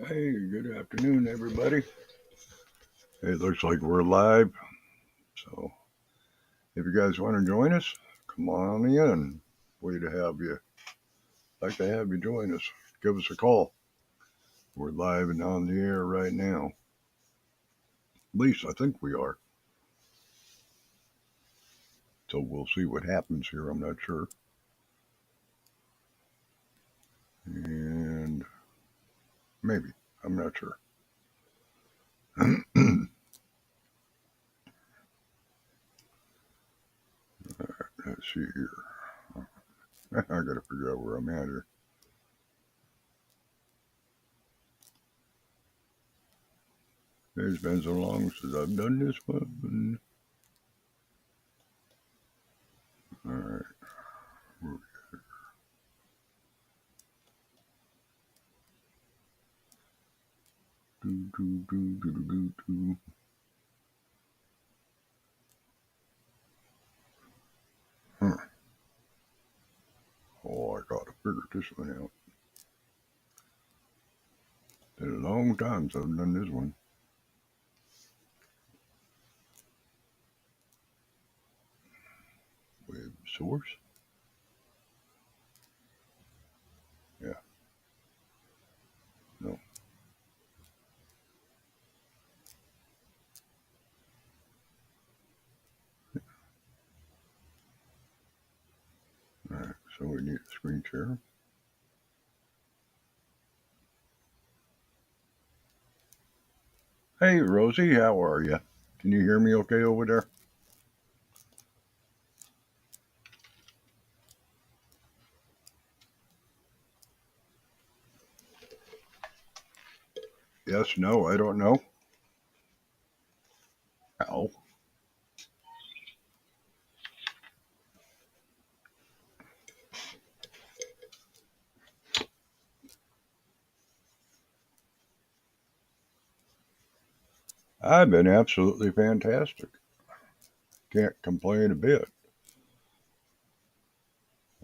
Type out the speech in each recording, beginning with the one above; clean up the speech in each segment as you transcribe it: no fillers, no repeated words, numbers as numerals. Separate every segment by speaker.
Speaker 1: Hey, good afternoon, everybody. It looks like we're live, so if you guys want to join us, come on in. Way to have you. Like to have you join us. Give us a call. We're live and on the air right now. At least I think we are. So we'll see what happens here. I'm not sure. And maybe. I'm not sure. Let's see here. I gotta figure out where I'm at here. It's been so long since I've done this one. All right. Do, do, do, do, do, do. Huh. Oh, I gotta figure this one out. It's been a long time since I've done this one. Web source. Yeah. No. All right. So we need a screen share. Hey, Rosie, how are you? Can you hear me okay over there? Yes, no, I don't know. Ow. I've been absolutely fantastic. Can't complain a bit.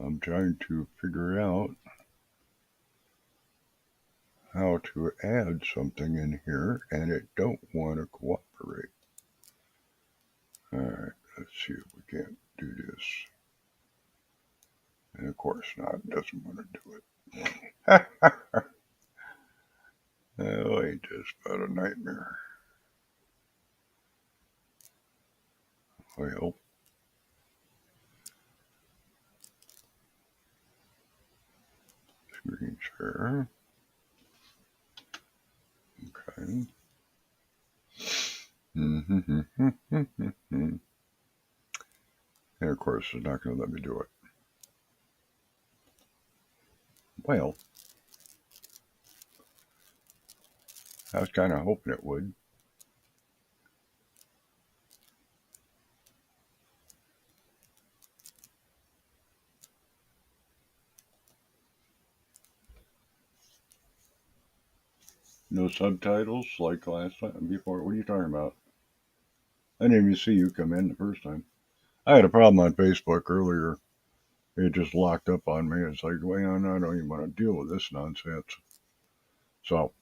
Speaker 1: I'm trying to figure out how to add something in here, and it don't want to cooperate. All right, let's see if we can't do this. And of course not. It doesn't want to do it. Oh, ain't this about a nightmare? Well, screen share. Okay. And of course, it's not going to let me do it. Well, I was kind of hoping it would. No subtitles like last time before. What are you talking about? I didn't even see you come in the first time. I had a problem on Facebook earlier. It just locked up on me. It's like, well, I don't even want to deal with this nonsense. So,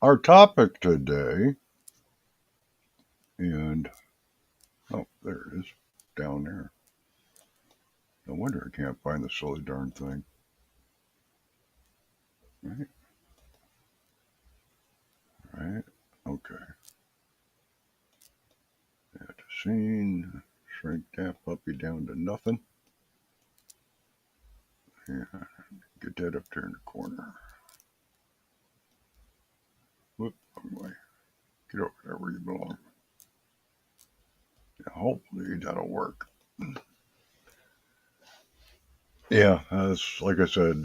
Speaker 1: our topic today, and oh, there it is, down there. No wonder I can't find the silly darn thing. Right, right, okay. Add to scene, shrink that puppy down to nothing. Yeah, get that up there in the corner. Whoop, wrong way. Get over there where you belong. Yeah, hopefully that'll work. Yeah, as like I said,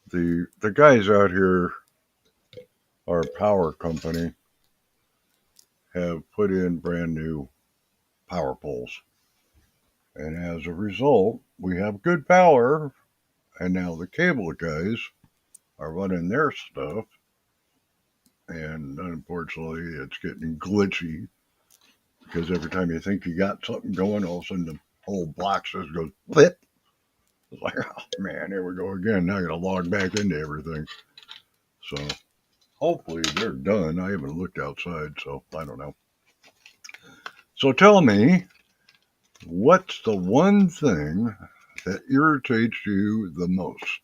Speaker 1: the guys out here, our power company, have put in brand new power poles, and as a result, we have good power. And now the cable guys are running their stuff, and unfortunately, it's getting glitchy because every time you think you got something going, all of a sudden the whole box just goes flip. It's like, oh man, here we go again. Now I got to log back into everything. So hopefully they're done. I haven't looked outside, so I don't know. So tell me, what's the one thing that irritates you the most?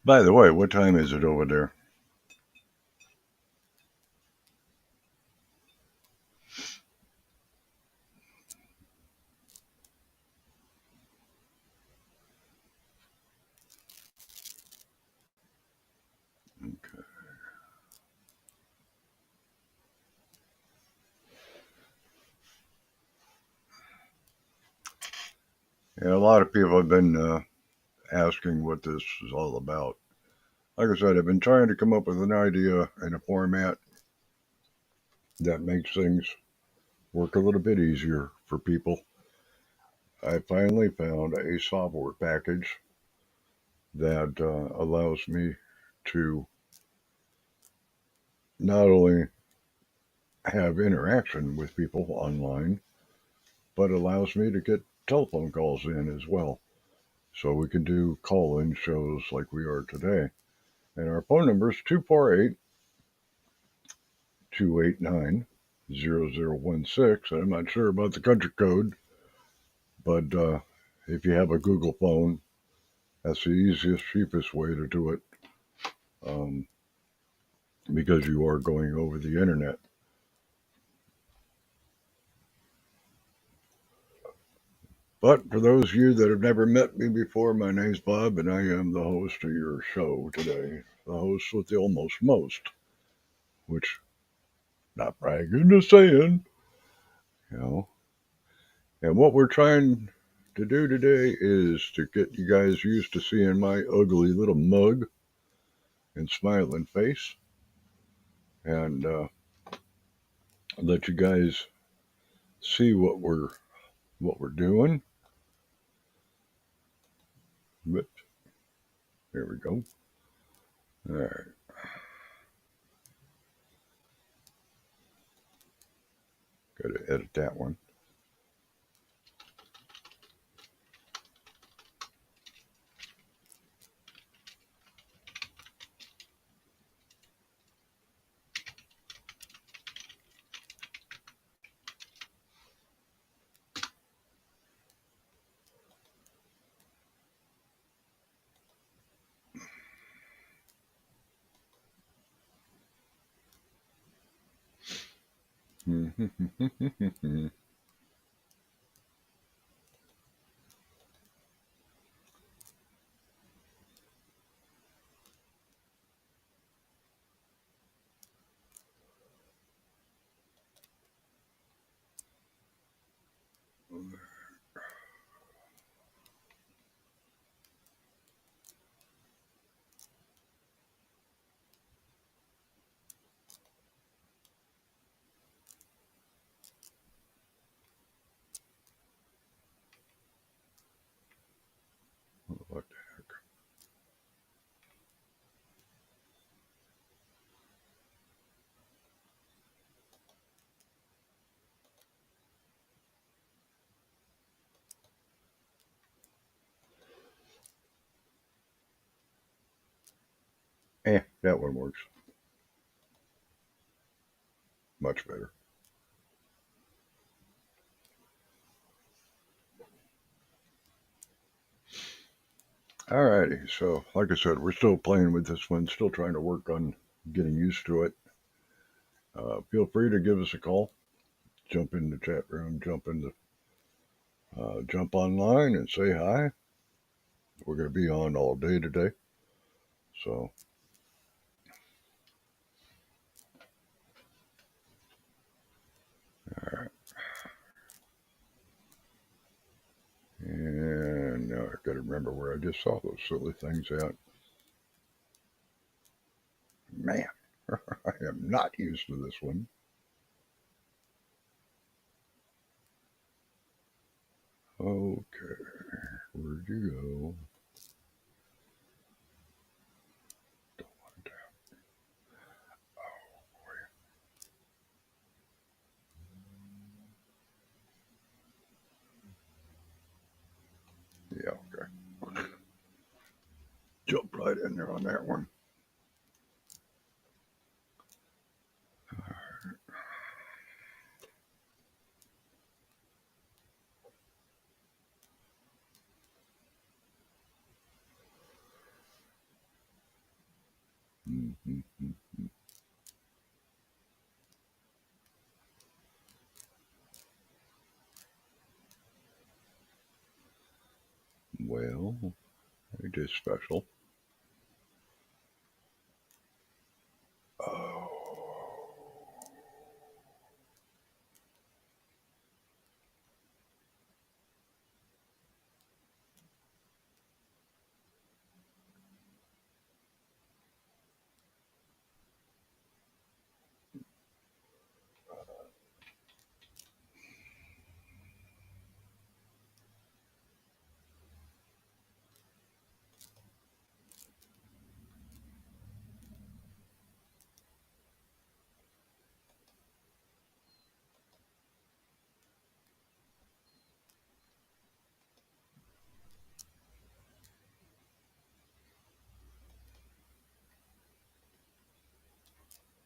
Speaker 1: By the way, what time is it over there? Okay. Yeah, a lot of people have been asking what this is all about. Like I said, I've been trying to come up with an idea and a format that makes things work a little bit easier for people. I finally found a software package that allows me to not only have interaction with people online, but allows me to get telephone calls in as well. So we can do call in shows like we are today. And our phone number is 248-289-0016. And I'm not sure about the country code, but if you have a Google phone, that's the easiest, cheapest way to do it, um, because you are going over the internet. But for those of you that have never met me before, my name's Bob, and I am the host of your show today. The host with the almost most, which, not bragging, just saying, you know. And what we're trying to do today is to get you guys used to seeing my ugly little mug and smiling face, and let you guys see what we're doing. But there we go. All right. Got to edit that one. What the heck? That one works much better. Alrighty, so like I said, we're still playing with this one, still trying to work on getting used to it. Feel free to give us a call, jump in the chat room, jump in the jump online and say hi. We're going to be on all day today. So, all right. And now I've got to remember where I just saw those silly things at. Man, I am not used to this one. Okay, where'd you go? Don't want to. Yeah, okay. Jump right in there on that one. Mm-hmm. Well, it is special. Oh,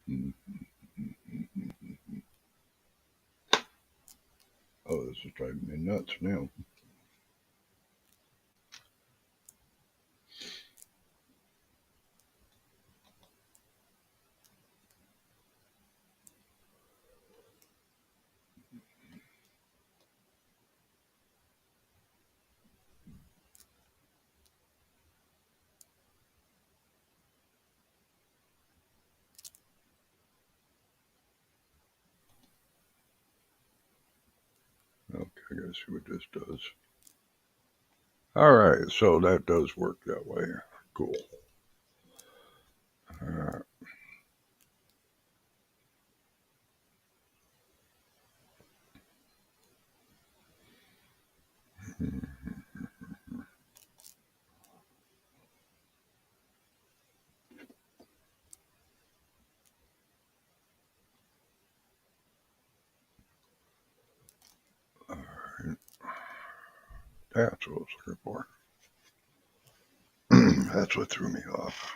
Speaker 1: mm. Oh, this is driving me nuts now. Okay, I gotta see what this does. All right, so that does work that way. Cool. All right. All right. That's what I was looking for. That's what threw me off.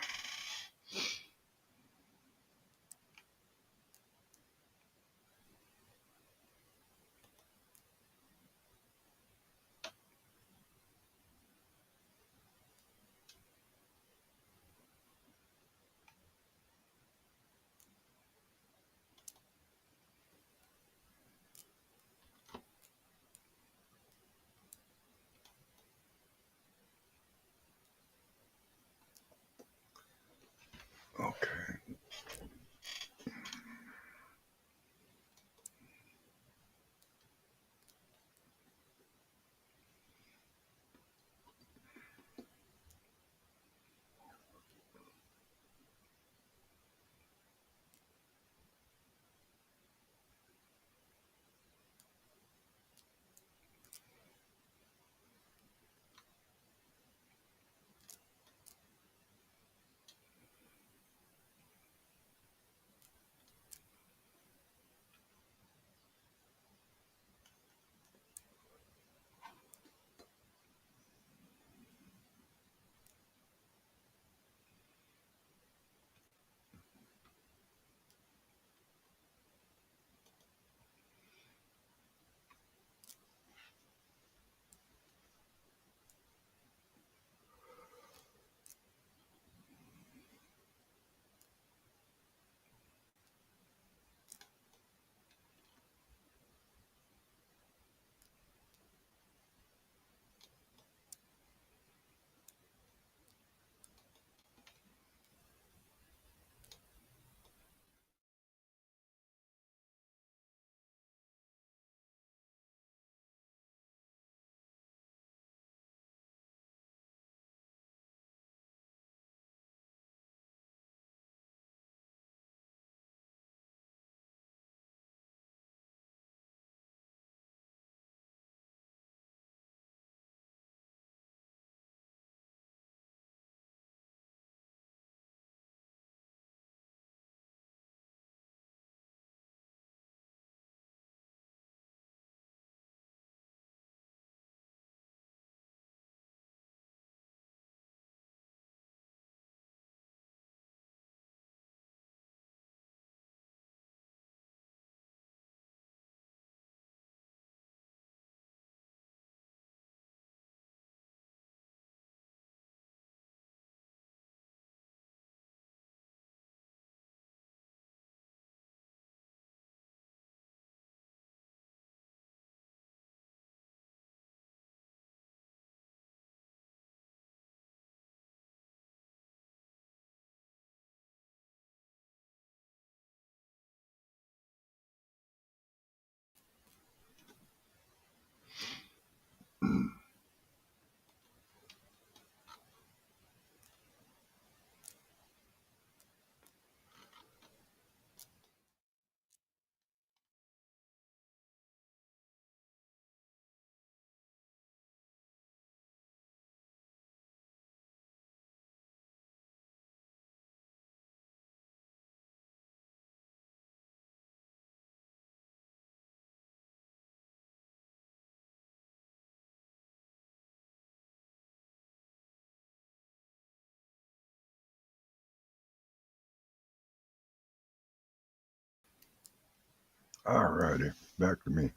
Speaker 1: Alrighty, back to me.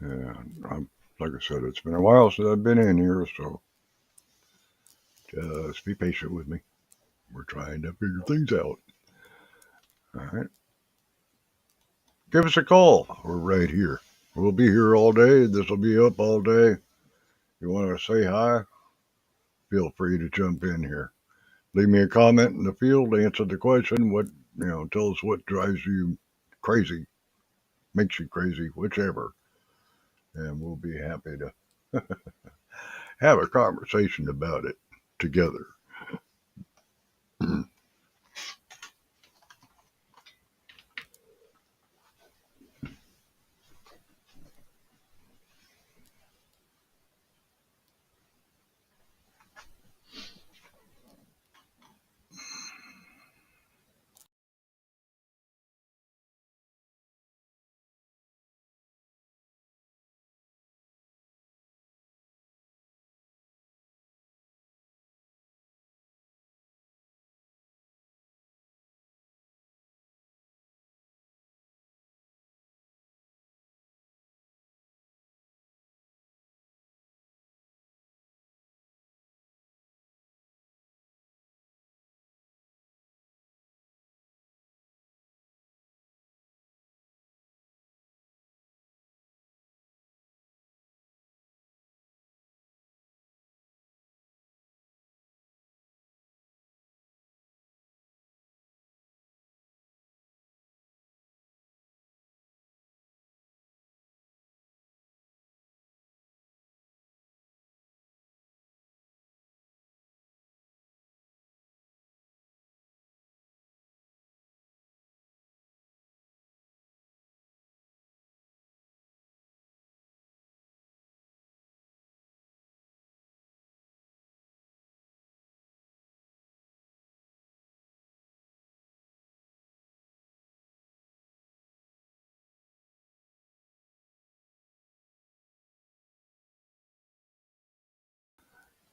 Speaker 1: Yeah, like I said, it's been a while since I've been in here, so just be patient with me. We're trying to figure things out. All right, give us a call. We're right here. We'll be here all day. This will be up all day. You want to say hi? Feel free to jump in here. Leave me a comment in the field. Answer the question. Tell us what drives you crazy, makes you crazy, whichever, and we'll be happy to have a conversation about it together.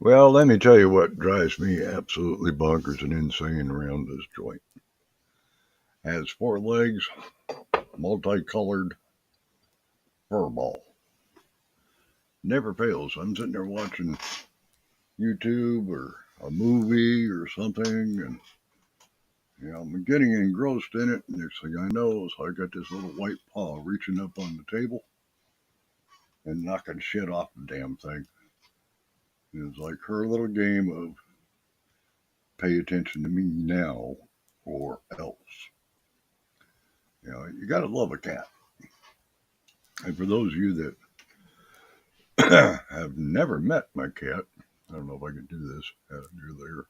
Speaker 1: Well, let me tell you what drives me absolutely bonkers and insane around this joint. Has four legs, multicolored fur ball. Never fails. I'm sitting there watching YouTube or a movie or something, and I'm getting engrossed in it. And next thing I know, is I got this little white paw reaching up on the table and knocking shit off the damn thing. It's like her little game of pay attention to me now or else. You got to love a cat. And for those of you that have never met my cat, I don't know if I can do this. How to do there?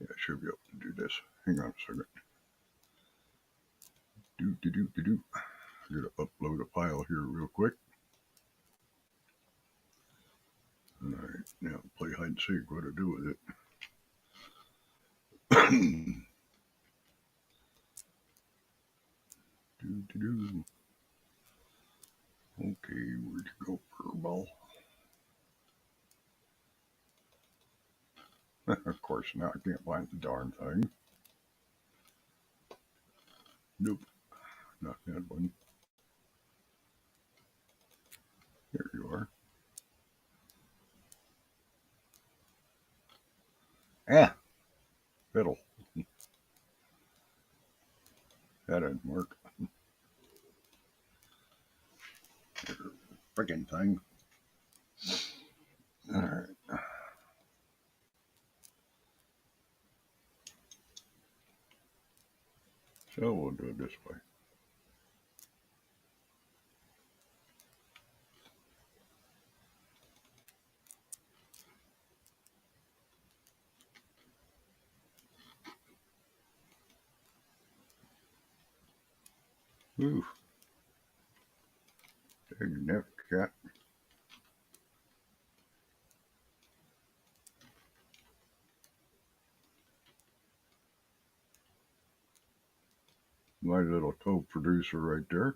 Speaker 1: Yeah, I should be able to do this. Hang on a second. Do do do do do. I'm gonna upload a file here real quick. All right, now play hide and seek. What to do with it? do do do. Okay, where'd you go, furball? Of course, now I can't find the darn thing. Nope, not that one. There you are. Ah, fiddle. That didn't work. Freaking thing. All right. So we'll do it this way. Ooh, dang that cat. My little co-producer right there,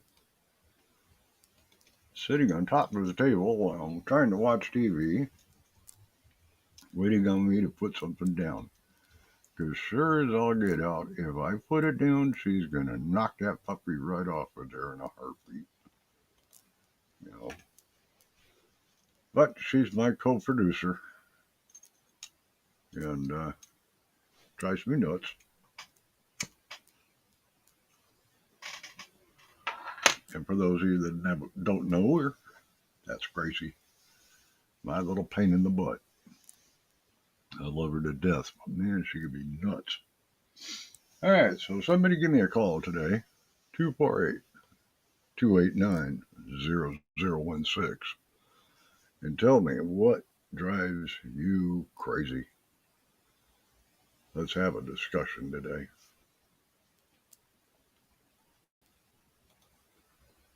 Speaker 1: sitting on top of the table while I'm trying to watch TV, waiting on me to put something down. Because sure as all get out, if I put it down, she's gonna knock that puppy right off of there in a heartbeat. You know. But she's my co-producer, and drives me nuts. And for those of you that don't know her, that's Gracie, my little pain in the butt. I love her to death, but man, she could be nuts. All right, so somebody give me a call today, 248-289-0016, and tell me what drives you crazy. Let's have a discussion today.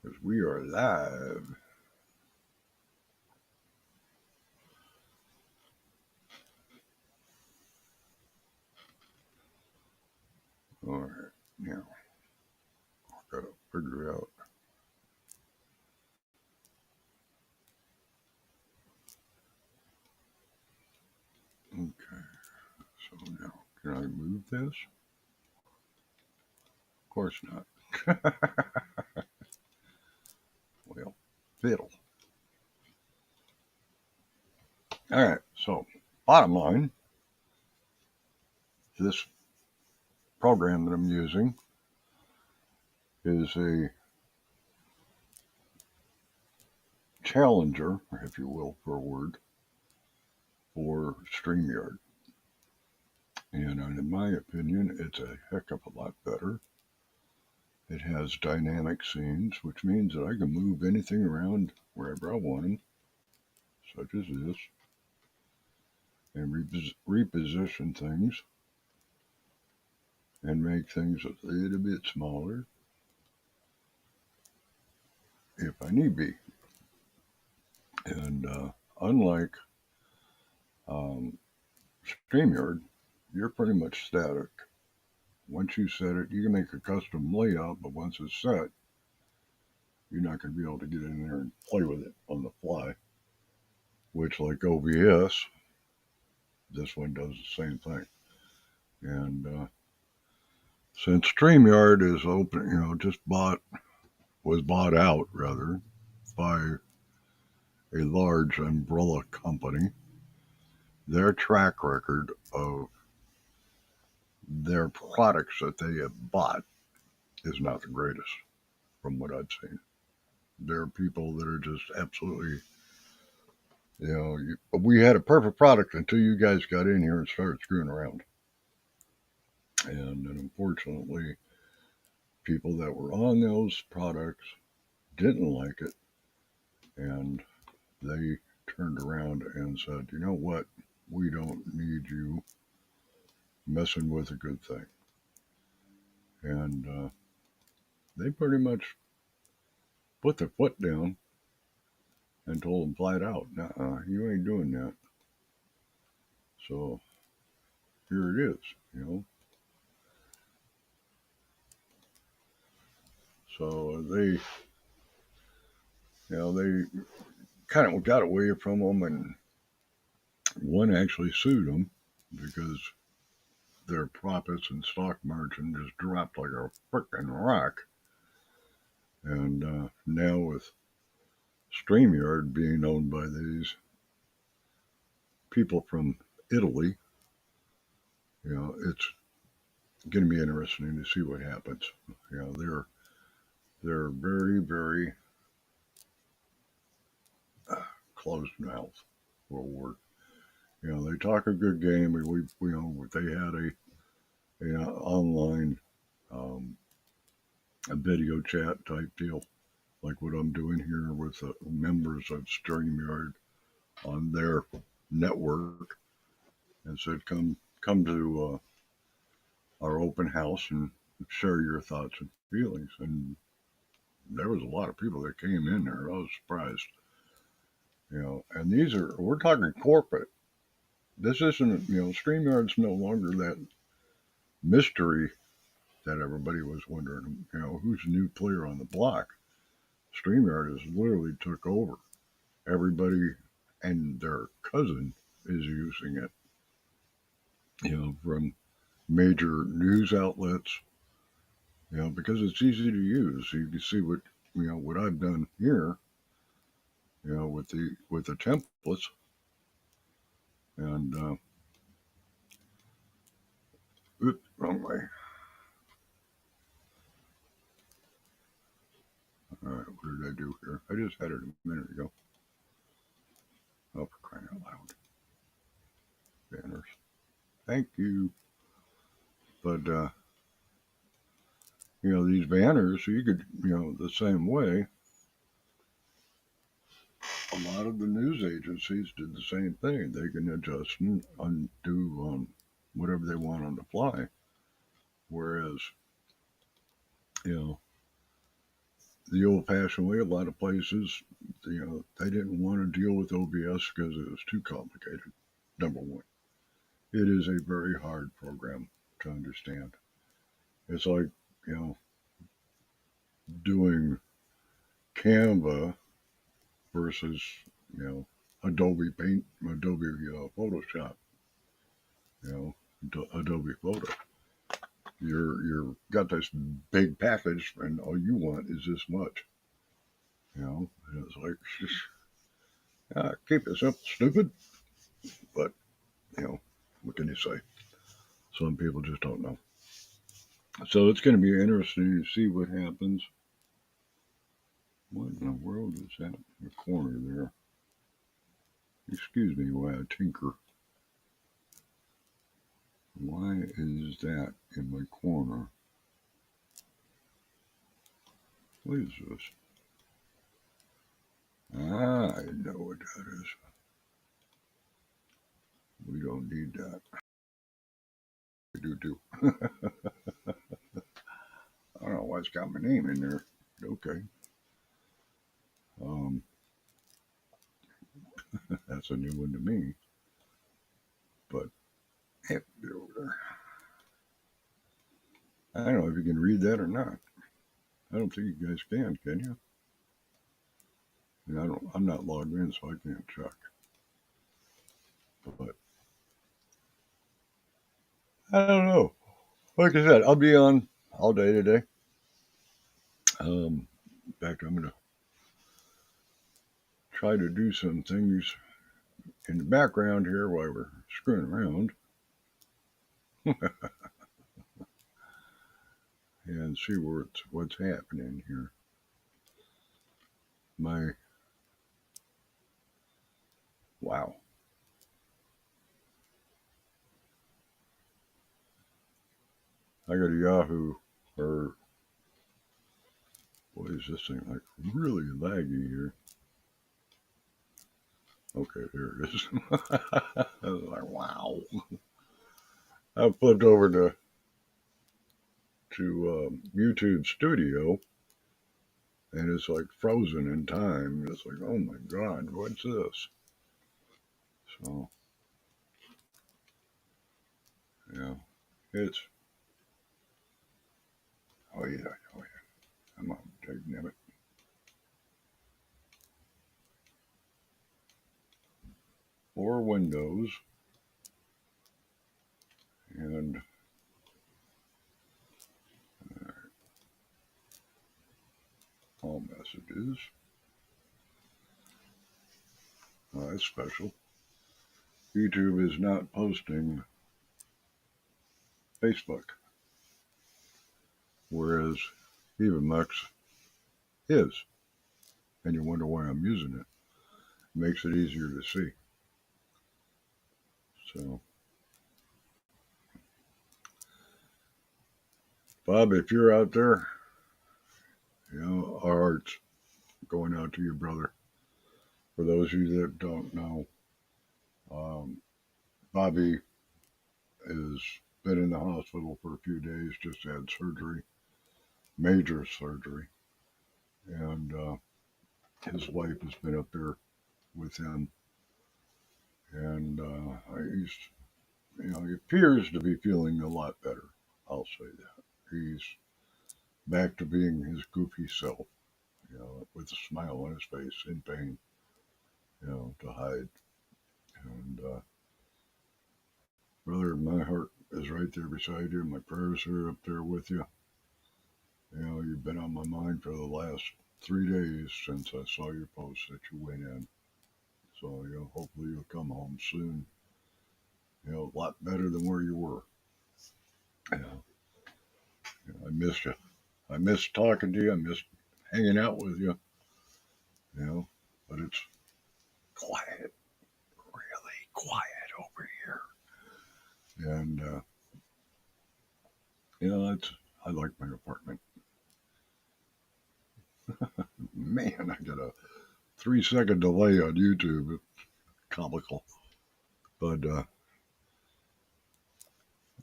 Speaker 1: Because we are live. All right, now I've got to figure out. Okay, so now can I move this? Of course not. Well, fiddle. All right, so bottom line, this program that I'm using is a challenger, if you will, for a word, for StreamYard. And in my opinion, it's a heck of a lot better. It has dynamic scenes, which means that I can move anything around wherever I want them, such as this, and reposition things and make things a little bit smaller if I need be. And unlike StreamYard, you're pretty much static. Once you set it, you can make a custom layout, but once it's set, you're not going to be able to get in there and play with it on the fly. Which, like OBS, this one does the same thing. And since StreamYard is open, was bought out rather by a large umbrella company, their track record of their products that they have bought is not the greatest from what I've seen. There are people that are just absolutely, we had a perfect product until you guys got in here and started screwing around. And unfortunately, people that were on those products didn't like it, and they turned around and said, you know what, we don't need you messing with a good thing. And they pretty much put their foot down and told them flat out, you ain't doing that. So here it is. So they kind of got away from them, and one actually sued them because their profits and stock margin just dropped like a frickin' rock. And now with StreamYard being owned by these people from Italy, it's going to be interesting to see what happens. They're very, very closed mouth for a word. They talk a good game. They had a online a video chat type deal, like what I'm doing here with the members of StreamYard on their network, and said, "Come to our open house and share your thoughts and feelings." And there was a lot of people that came in there. I was surprised. And we're talking corporate. This isn't, StreamYard's no longer that mystery that everybody was wondering, who's the new player on the block. StreamYard has literally took over. Everybody and their cousin is using it. From major news outlets, because it's easy to use. You can see what I've done here, with the templates, and oops, wrong way. All right, what did I do here? I just had it a minute ago. Oh, for crying out loud! Banners. Thank you. But these banners, you could, the same way. A lot of the news agencies did the same thing. They can adjust and undo whatever they want on the fly. Whereas, you know, the old-fashioned way, a lot of places, they didn't want to deal with OBS because it was too complicated. Number one, it is a very hard program to understand. It's like, you know, doing Canva versus, Adobe Paint, Adobe Photoshop, Adobe Photo. You're got this big package, and all you want is this much. And it's like, keep it simple, stupid. But what can you say? Some people just don't know. So it's going to be interesting to see what happens. What in the world is that in the corner there? Excuse me while I tinker. Why is that in my corner? What is this? Ah, I know what that is. We don't need that. We do. I don't know why it's got my name in there. Okay. Um, that's a new one to me. But hey, over there. I don't know if you can read that or not. I don't think you guys can you? I'm not logged in, so I can't check. But I don't know. Like I said, I'll be on all day today. In fact, I'm gonna try to do some things in the background here while we're screwing around and see what's happening here. Wow. I got a Yahoo, or what is this thing like? Really laggy here. Okay, there it is. I was like, wow. I flipped over to YouTube Studio, and it's like frozen in time. It's like, oh my god, what's this? So yeah, it's oh yeah. Come on, damn it. Or Windows and all messages. That's special. YouTube is not posting Facebook, whereas EVMUX is. And you wonder why I'm using it. Makes it easier to see. So, Bob, if you're out there, our heart's going out to your brother. For those of you that don't know, um, Bobby has been in the hospital for a few days, just had surgery, major surgery. And his wife has been up there with him. And he appears to be feeling a lot better. I'll say that. He's back to being his goofy self, with a smile on his face, in pain, to hide. And brother, my heart is right there beside you. My prayers are up there with you. You know, you've been on my mind for the last 3 days since I saw your post that you went in. So, you know, hopefully you'll come home soon. You know, a lot better than where you were. You know, I missed you. I missed talking to you. I missed hanging out with you. You know, but it's quiet, really quiet over here. And, you know, I like my apartment. Man, I got a 3 second delay on YouTube. It's comical. But,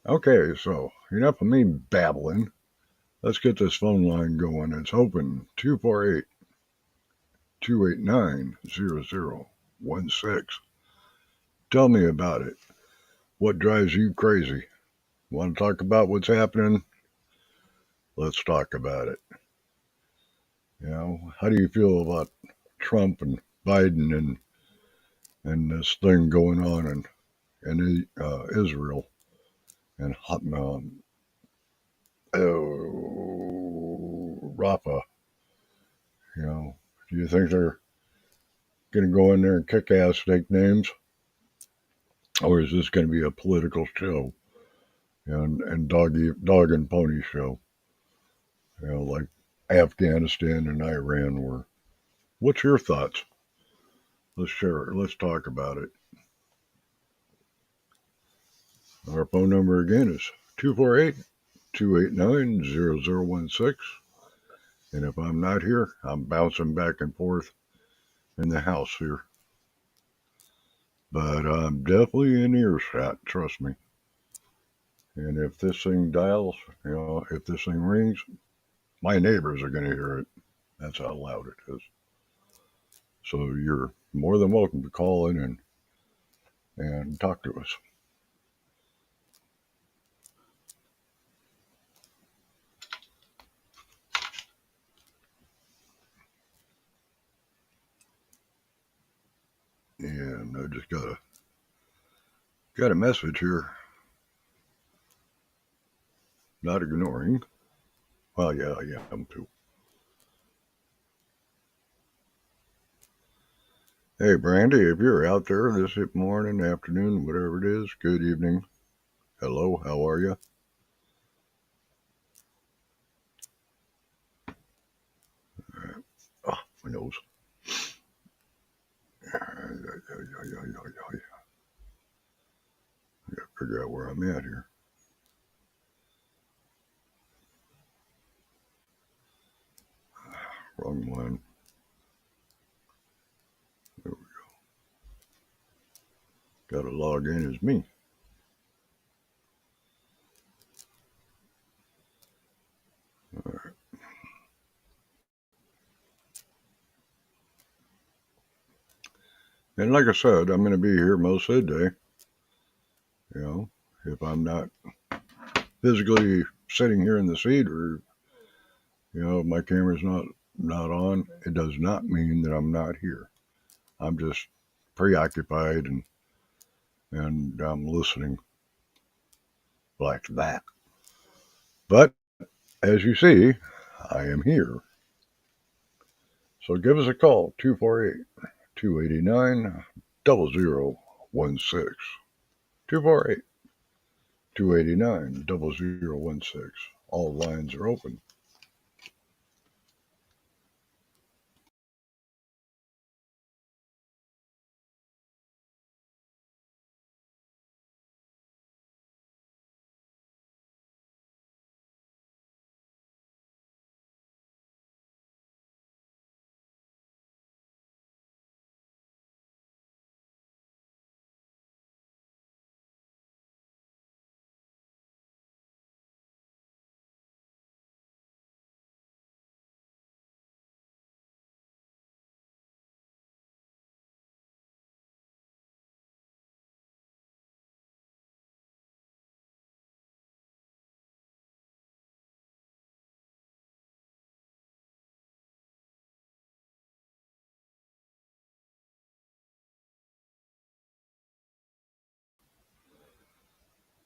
Speaker 1: okay, so enough of me babbling. Let's get this phone line going. It's open 248 289 0016. Tell me about it. What drives you crazy? Want to talk about what's happening? Let's talk about it. You know, how do you feel about Trump and Biden and this thing going on in Israel and Rafa? You know, do you think they're going to go in there and kick ass, take names, or is this going to be a political show and dog and pony show? You know, like Afghanistan and Iran were. What's your thoughts? Let's share it. Let's talk about it. Our phone number again is 248 289 0016. And if I'm not here, I'm bouncing back and forth in the house here. But I'm definitely in earshot, trust me. And if this thing dials, you know, if this thing rings, my neighbors are going to hear it. That's how loud it is. So you're more than welcome to call in and talk to us. And I just got a message here. Not ignoring. Well, yeah, I'm too. Hey, Brandy, if you're out there this morning, afternoon, whatever it is, good evening. Hello, how are you? Oh, my nose. I gotta figure out where I'm at here. Wrong one. There we go. Gotta log in as me. All right. And like I said, I'm gonna be here most of the day. You know, if I'm not physically sitting here in the seat or you know my camera's not on, it does not mean that I'm not here. I'm just preoccupied and I'm listening like that. But as you see, I am here. So give us a call 248 289 0016. 248 289 0016. All lines are open.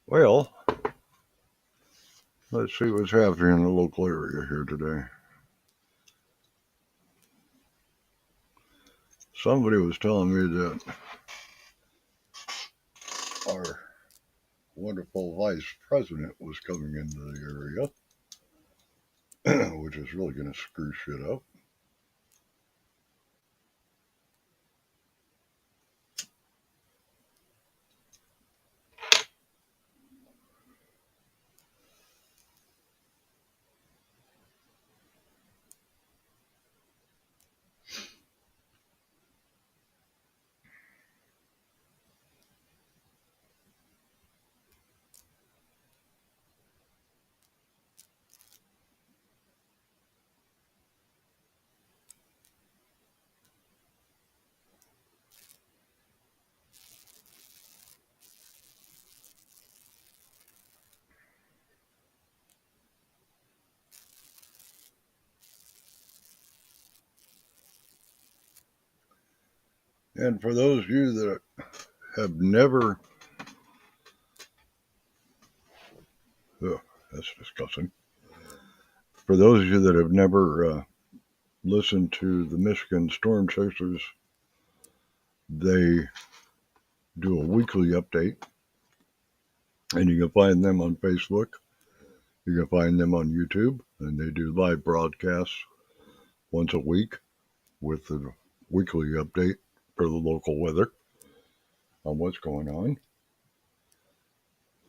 Speaker 1: Well, Let's see what's happening in the local area here today. Somebody was telling me that our wonderful vice president was coming into the area, which is really going to screw shit up. And for those of you that have never, that's disgusting. For those of you that have never listened to the Michigan Storm Chasers, they do a weekly update, and you can find them on Facebook. You can find them on YouTube, and they do live broadcasts once a week with the weekly update for the local weather on what's going on.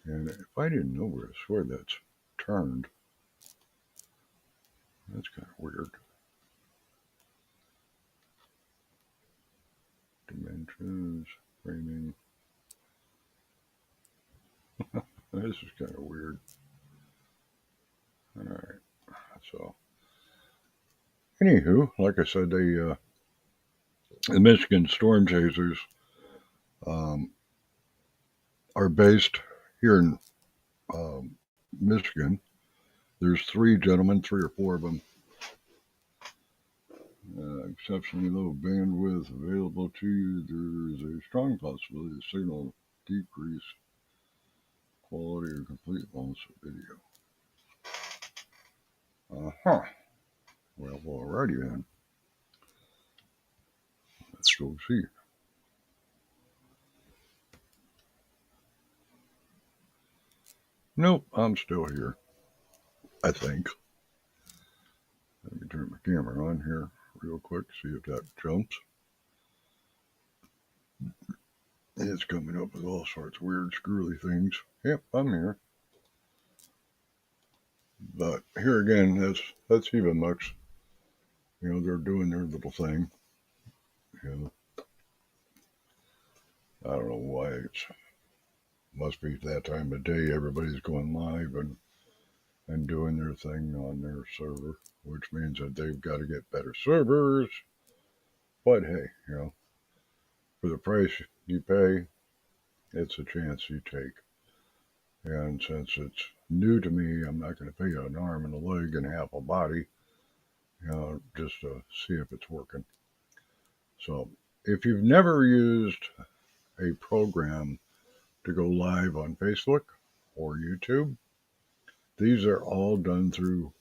Speaker 1: And if I didn't know, I swear that's turned. That's kind of weird. Dimensions, framing. This is kind of weird. All right. So, anywho, like I said, the Michigan Storm Chasers are based here in Michigan. There's 3 gentlemen, 3 or 4 of them. Exceptionally low bandwidth available to you. There is a strong possibility of signal decrease, quality, or complete loss of video. Well, alrighty then. Let's go see. Nope, I'm still here. I think. Let me turn my camera on here real quick, see if that jumps. It's coming up with all sorts of weird, screwy things. Yep, I'm here. But here again, that's EVMUX. You know, they're doing their little thing. You know, I don't know why it's must be that time of day. Everybody's going live and doing their thing on their server, which means that they've got to get better servers. But hey, you know, for the price you pay, it's a chance you take. And since it's new to me, I'm not going to pay an arm and a leg and half a body, you know, just to see if it's working. So if you've never used a program to go live on Facebook or YouTube, these are all done through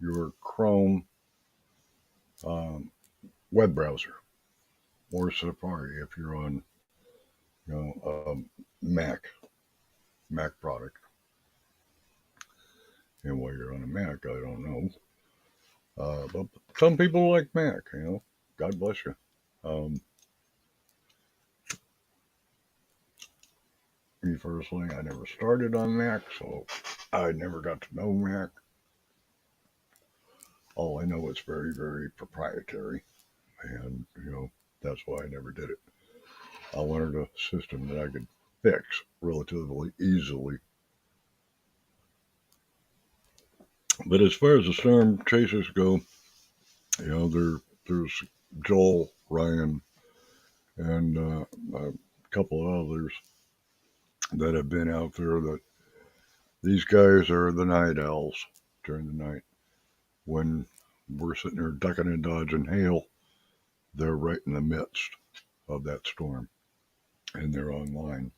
Speaker 1: your Chrome web browser or Safari if you're on, you know, Mac product. And while you're on a Mac, I don't know. But some people like Mac, you know. God bless you. Me personally, I never started on Mac, so I never got to know Mac. All I know is very, very proprietary, and you know that's why I never did it. I wanted a system that I could fix relatively easily. But as far as the storm chasers go, you know, there's Joel, Ryan, and a couple of others that have been out there. That these guys are the night owls during the night. When we're sitting there ducking and dodging hail, they're right in the midst of that storm, and they're online,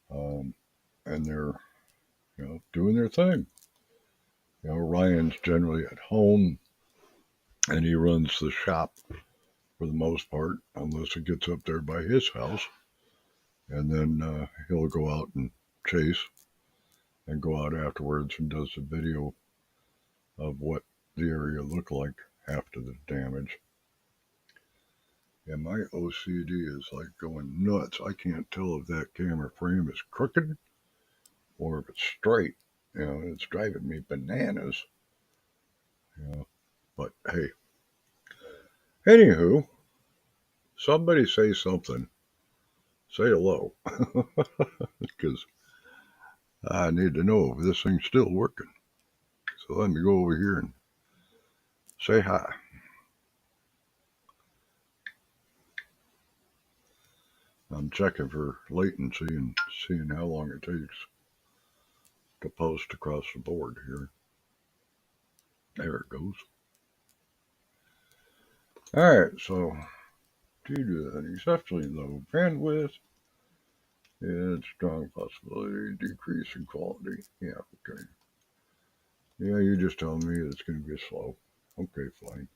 Speaker 1: and they're, doing their thing. Ryan's generally at home, and he runs the shop for the most part, unless it gets up there by his house. And then he'll go out and chase and go out afterwards and does a video of what the area looked like after the damage. And my OCD is like going nuts. I can't tell if that camera frame is crooked or if it's straight. It's driving me bananas. But hey, anywho, somebody say something. Say hello. Because I need to know if this thing's still working. So let me go over here and say hi. I'm checking for latency and seeing how long it takes to post across the board here. There it goes. Alright, so due to an exceptionally low bandwidth and strong possibility of decrease in quality. Yeah, okay. Yeah, you just tell me it's going to be slow. Okay, fine.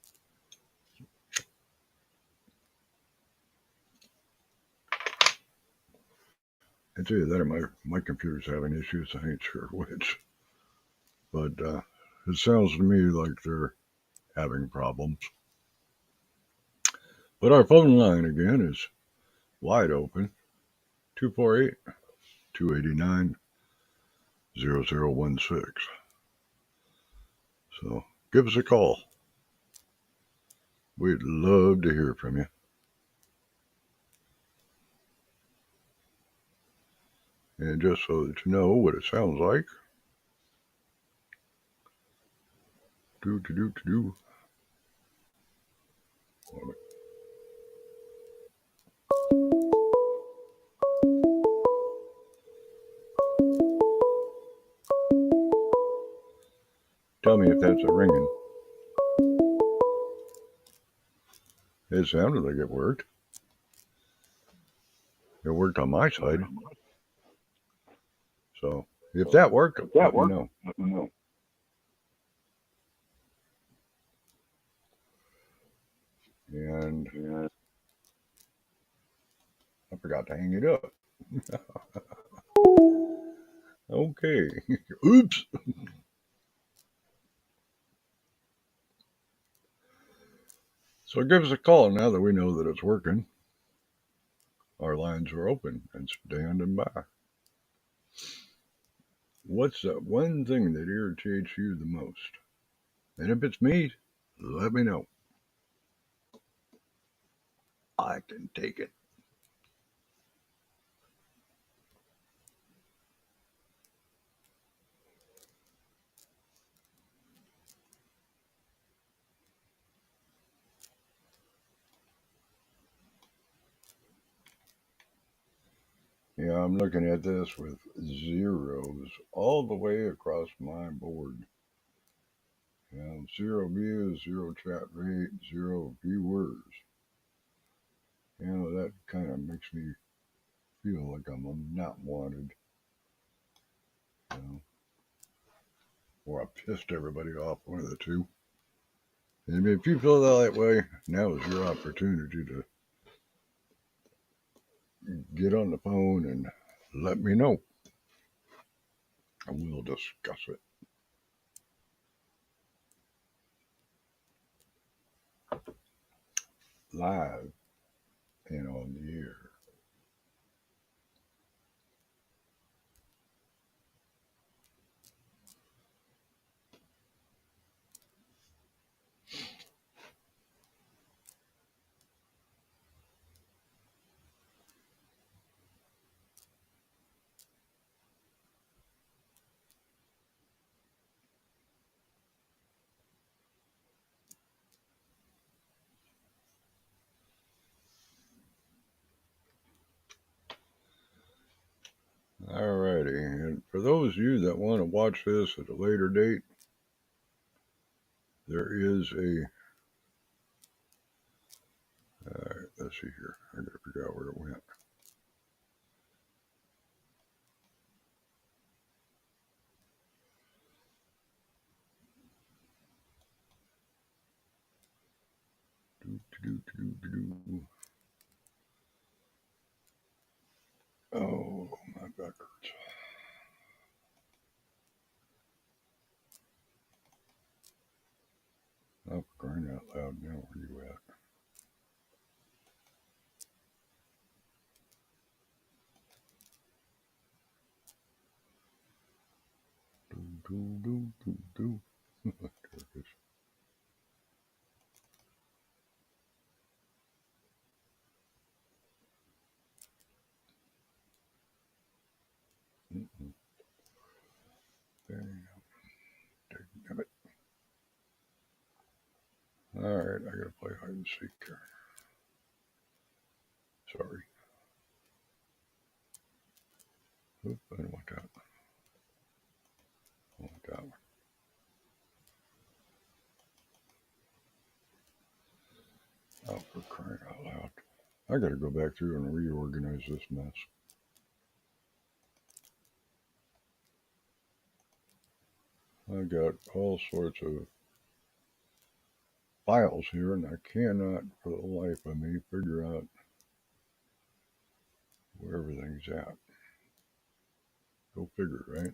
Speaker 1: It's either that or my computer's having issues. I ain't sure which. But it sounds to me like they're having problems. But our phone line again is wide open. 248 289 0016. So give us a call. We'd love to hear from you. And just so that you know what it sounds like, do. Tell me if that's a ringing. It sounded like it worked. It worked on my side. So if that worked, let me know. And I forgot to hang it up. Okay. Oops. So give us a call now that we know that it's working. Our lines are open and standing by. What's that one thing that irritates you the most? And if it's me, let me know. I can take it. Yeah, I'm looking at this with zeros all the way across my board. Zero views, zero chat rate, zero viewers. That kind of makes me feel like I'm not wanted. Or I pissed everybody off, one of the two. And if you feel that way, now is your opportunity to get on the phone and let me know. And we'll discuss it. Live and on the air. Alrighty, and for those of you that want to watch this at a later date, there is a. Alright, let's see here. I gotta figure out where it went. Oh, my back hurts. Oh, for crying out loud, now where you at? Do. There it is. Damn it. Alright, I gotta play hide and seek here. Sorry. Oop, I don't want that. I want that one. Oh, for crying out loud. I gotta go back through and reorganize this mess. I got all sorts of files here, and I cannot, for the life of me, figure out where everything's at. Go figure, right?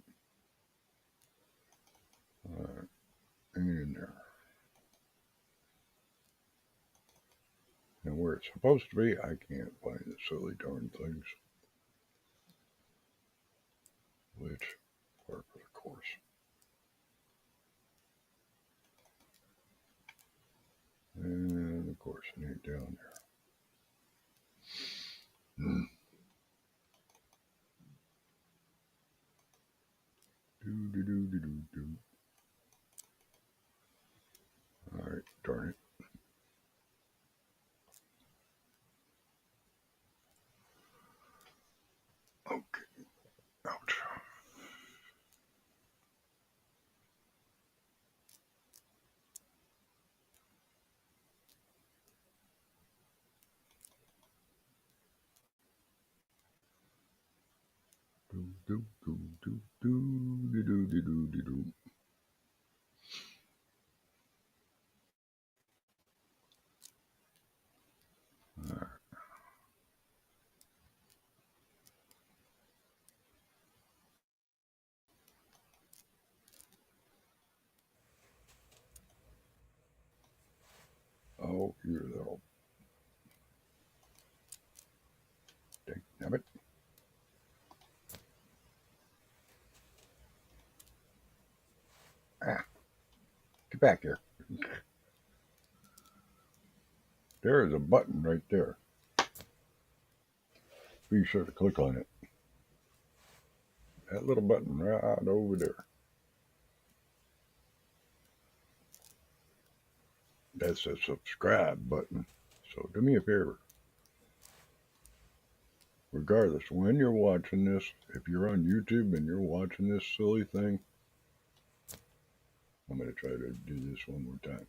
Speaker 1: Alright, ain't in there. And where it's supposed to be, I can't find the silly darn things. Which part of the course? And of course it ain't down there. Do. Alright, darn it. Okay, ouch. Do. Alright. Oh, you little damn it. Ah, get back here. There is a button right there. Be sure to click on it. That little button right over there. That's a subscribe button. So do me a favor. Regardless, when you're watching this, if you're on YouTube and you're watching this silly thing, I'm going to try to do this one more time.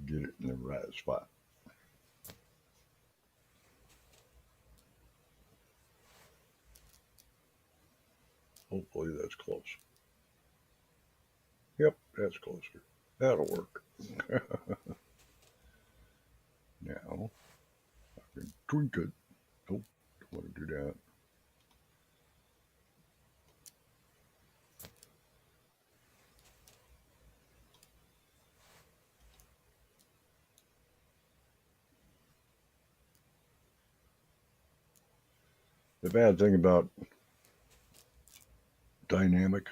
Speaker 1: Get it in the right spot. Hopefully that's close. Yep, that's closer. That'll work. Now, I can tweak it. Nope, don't want to do that. The bad thing about dynamic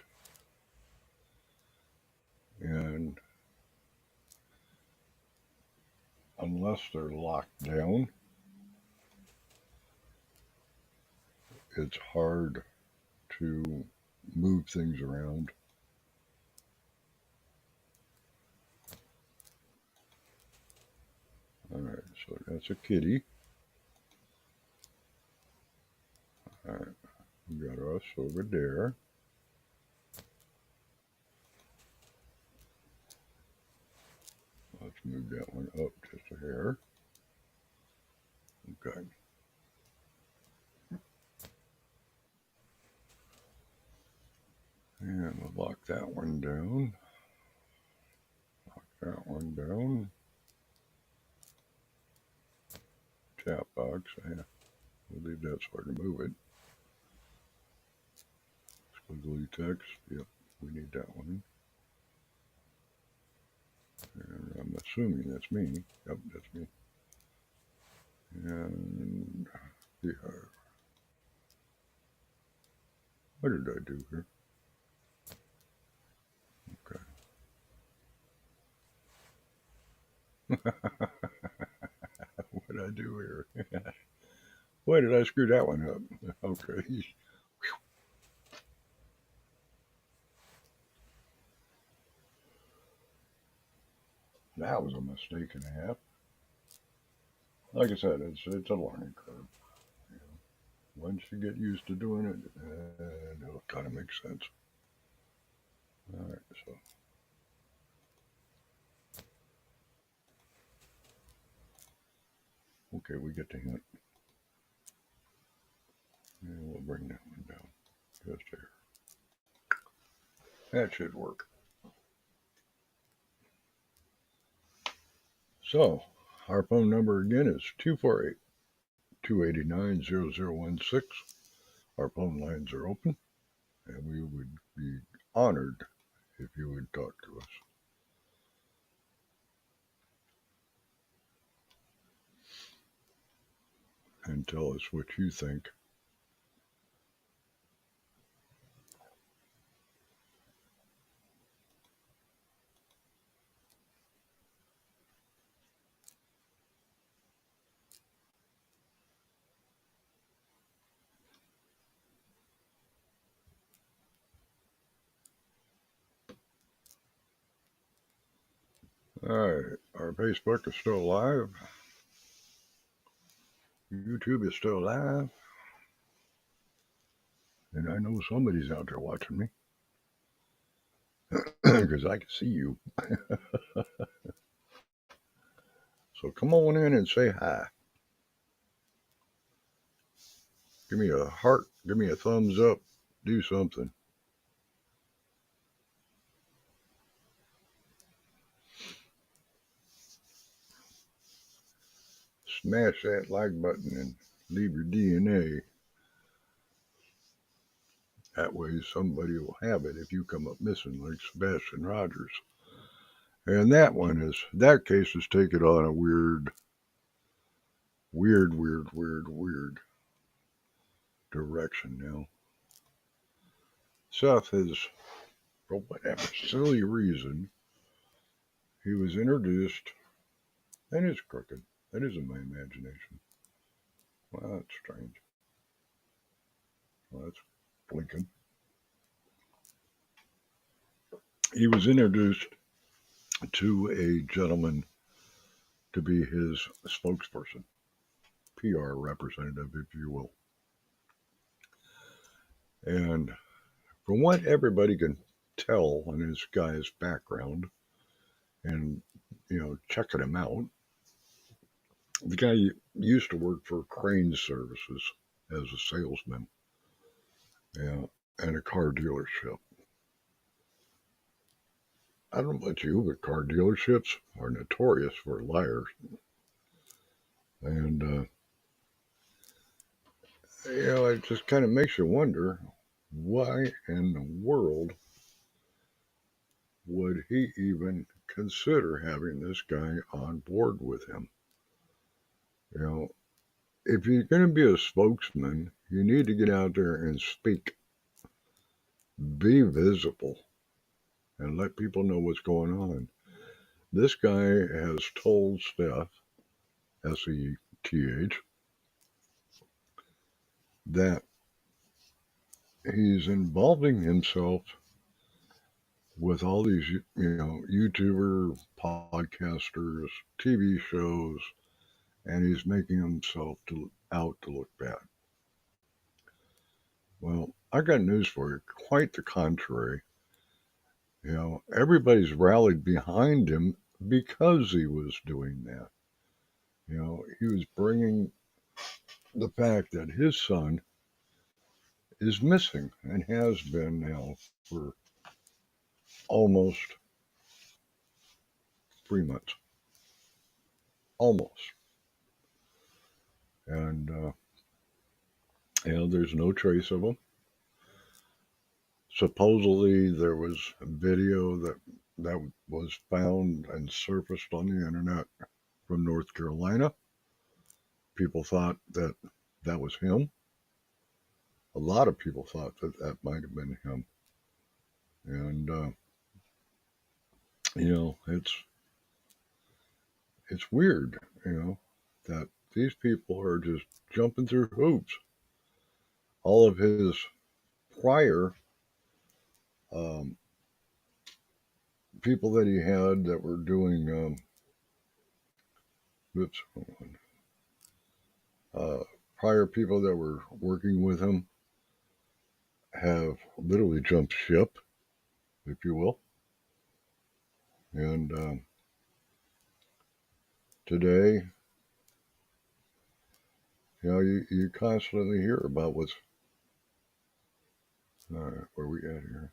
Speaker 1: and unless they're locked down, it's hard to move things around. Alright, so that's a kitty. Alright, we got us over there. Let's move that one up just a hair. Okay. And we'll lock that one down. Knock that one down. Chat box. We'll leave that so I can move it. Squiggly text. Yep, we need that one. And I'm assuming that's me. Yep, that's me. And yeah. What did I do here? Okay. What did I do here? Why did I screw that one up? Okay. That was a mistake and a half. Like I said, it's a learning curve. You know, once you get used to doing it, it'll kind of make sense. All right, so okay, we get the hint, and we'll bring that one down just there. That should work. So our phone number again is 248-289-0016. Our phone lines are open, and we would be honored if you would talk to us. And tell us what you think. All right, our Facebook is still live. YouTube is still live. And I know somebody's out there watching me because I can see you. So come on in and say hi. Give me a heart. Give me a thumbs up. Do something. Smash that like button and leave your DNA. That way somebody will have it if you come up missing like Sebastian Rogers. And that case is taken on a weird direction now. Seth has, for whatever silly reason, he was introduced, and it's crooked. That isn't my imagination. Well, that's strange. Well, that's blinking. He was introduced to a gentleman to be his spokesperson, PR representative, if you will. And from what everybody can tell on this guy's background and, checking him out, the guy used to work for Crane Services as a salesman, and a car dealership. I don't know about you, but car dealerships are notorious for liars. And, it just kind of makes you wonder, why in the world would he even consider having this guy on board with him? If you're going to be a spokesman, you need to get out there and speak. Be visible and let people know what's going on. This guy has told Steph, SETH, that he's involving himself with all these, YouTuber, podcasters, TV shows, and he's making himself out to look bad. Well, I got news for you. Quite the contrary. Everybody's rallied behind him because he was doing that. He was bringing the fact that his son is missing and has been now for almost 3 months. Almost. And, there's no trace of him. Supposedly, there was a video that was found and surfaced on the internet from North Carolina. People thought that was him. A lot of people thought that might have been him. And, it's weird, that these people are just jumping through hoops. All of his prior um, people that he had that were doing, oops, prior people that were working with him have literally jumped ship, if you will. And today, you constantly hear about what's, all right, where we at here?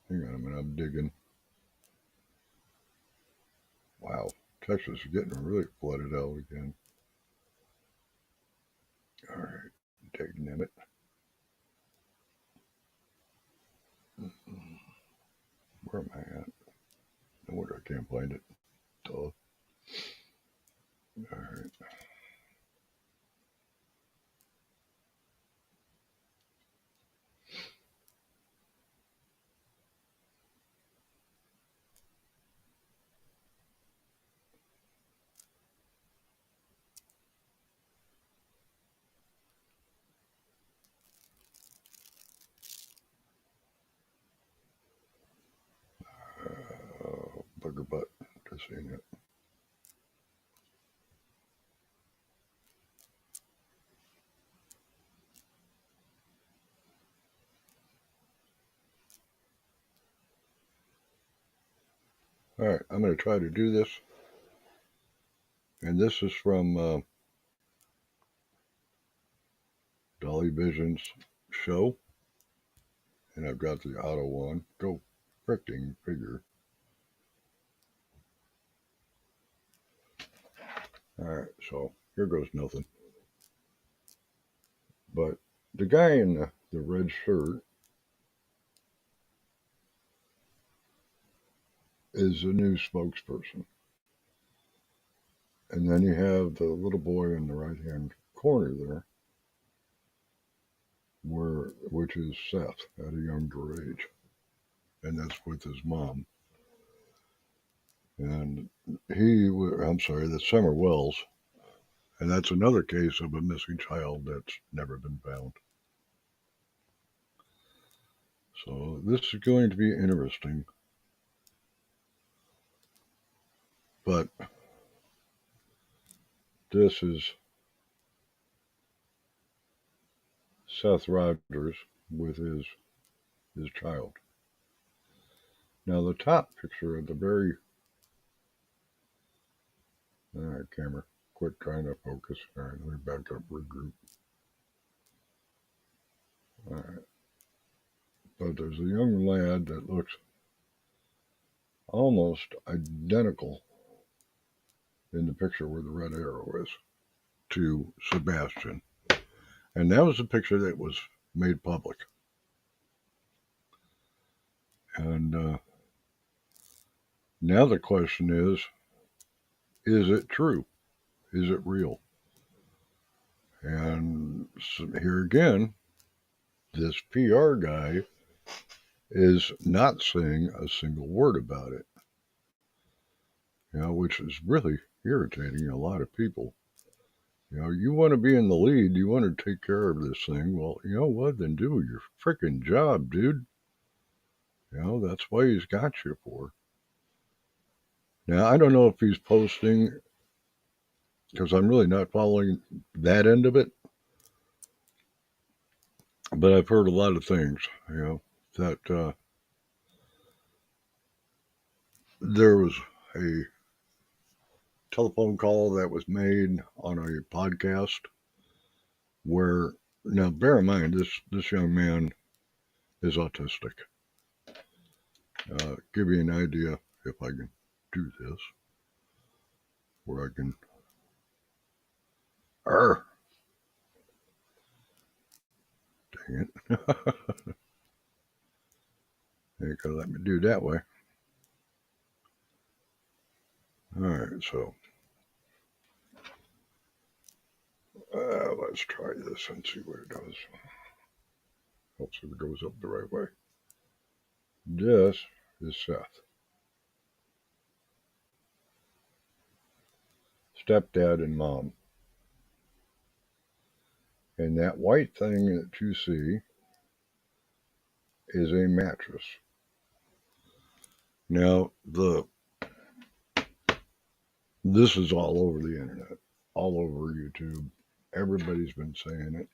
Speaker 1: Hang on a minute, I'm digging. Wow, Texas is getting really flooded out again. All right, dang it. Where am I at? No wonder I can't find it. Duh. All right. Bugger butt. Just seeing it. All right, I'm going to try to do this. And this is from Dolly Vision's show. And I've got the auto on. Go fricking figure. All right, so here goes nothing. But the guy in the red shirt is a new spokesperson. And then you have the little boy in the right hand corner there, which is Seth at a younger age. And that's with his mom. And that's Summer Wells. And that's another case of a missing child that's never been found. So this is going to be interesting. But this is Seth Rogers with his child. Now the top picture at the very, all right, camera, quit trying to focus. All right, let me back up, regroup. All right, but there's a young lad that looks almost identical in the picture where the red arrow is to Sebastian, and that was a picture that was made public. And now the question is it true? Is it real? And so here again, this PR guy is not saying a single word about it, which is really irritating a lot of people. You want to be in the lead, you want to take care of this thing. Well, you know what? Then do your freaking job, dude. That's why he's got you for. Now, I don't know if he's posting, because I'm really not following that end of it. But I've heard a lot of things, that there was a telephone call that was made on a podcast where, now bear in mind, this young man is autistic. Give you an idea if I can do this, where I can. Arr, dang it! You gotta let me do that way. All right, so let's try this and see what it does. Hopefully, it goes up the right way. This is Seth, stepdad and mom, and that white thing that you see is a mattress. Now, this is all over the internet, all over YouTube. Everybody's been saying it.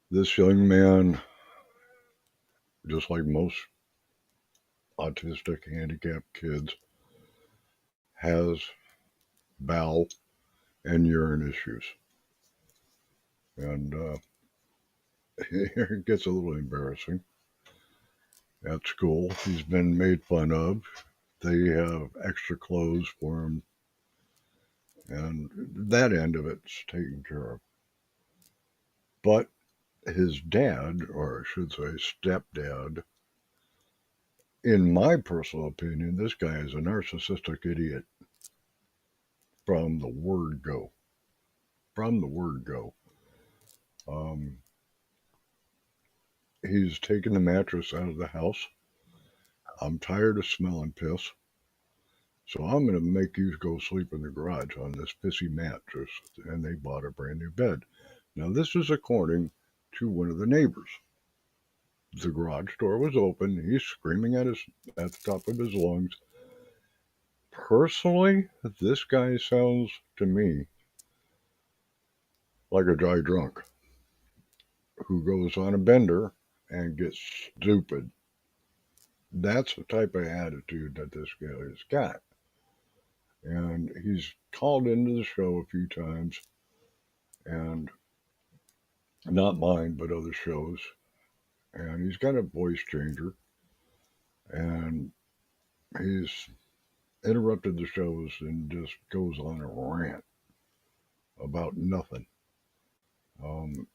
Speaker 1: This young man, just like most autistic, handicapped kids, has bowel and urine issues. And it gets a little embarrassing. At school, he's been made fun of. They have extra clothes for him, and that end of it's taken care of. But his dad, or I should say stepdad, in my personal opinion, this guy is a narcissistic idiot from the word go. From the word go. Um, he's taken the mattress out of the house. I'm tired of smelling piss. So I'm going to make you go sleep in the garage on this pissy mattress. And they bought a brand new bed. Now, this is according to one of the neighbors. The garage door was open. He's screaming at the top of his lungs. Personally, this guy sounds to me like a dry drunk who goes on a bender and gets stupid. That's the type of attitude that this guy has got. And he's called into the show a few times, and not mine, but other shows. And he's got a voice changer, and he's interrupted the shows and just goes on a rant about nothing. Um,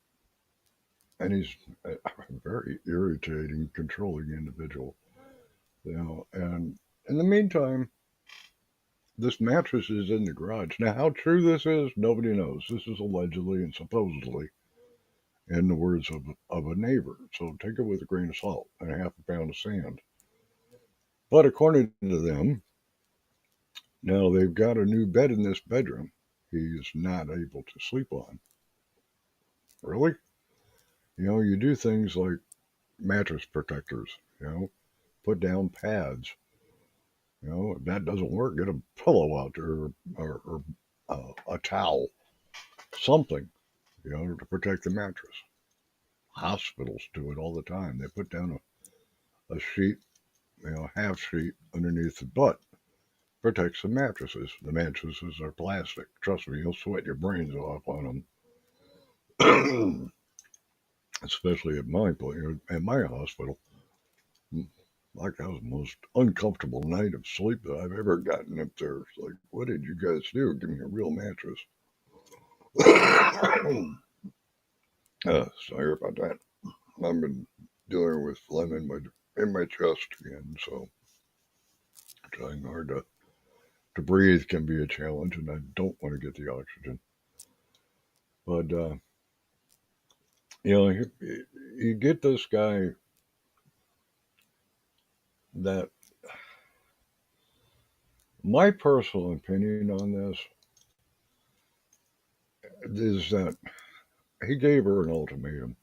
Speaker 1: and he's a very irritating, controlling individual. And in the meantime, this mattress is in the garage. Now, how true this is, nobody knows. This is allegedly and supposedly, in the words of a neighbor. So take it with a grain of salt and a half a pound of sand. But according to them, now they've got a new bed in this bedroom he's not able to sleep on. Really? You do things like mattress protectors, put down pads. If that doesn't work, get a pillow out there or a towel, something, to protect the mattress. Hospitals do it all the time. They put down a sheet, half sheet underneath the butt. Protects the mattresses. The mattresses are plastic. Trust me, you'll sweat your brains off on them. Especially at my place, at my hospital. Like that was the most uncomfortable night of sleep that I've ever gotten up there. It's like, what did you guys do? Give me a real mattress. Sorry about that. I've been dealing with phlegm in my chest again, so trying hard to breathe can be a challenge, and I don't want to get the oxygen. But you get this guy that my personal opinion on this is that he gave her an ultimatum.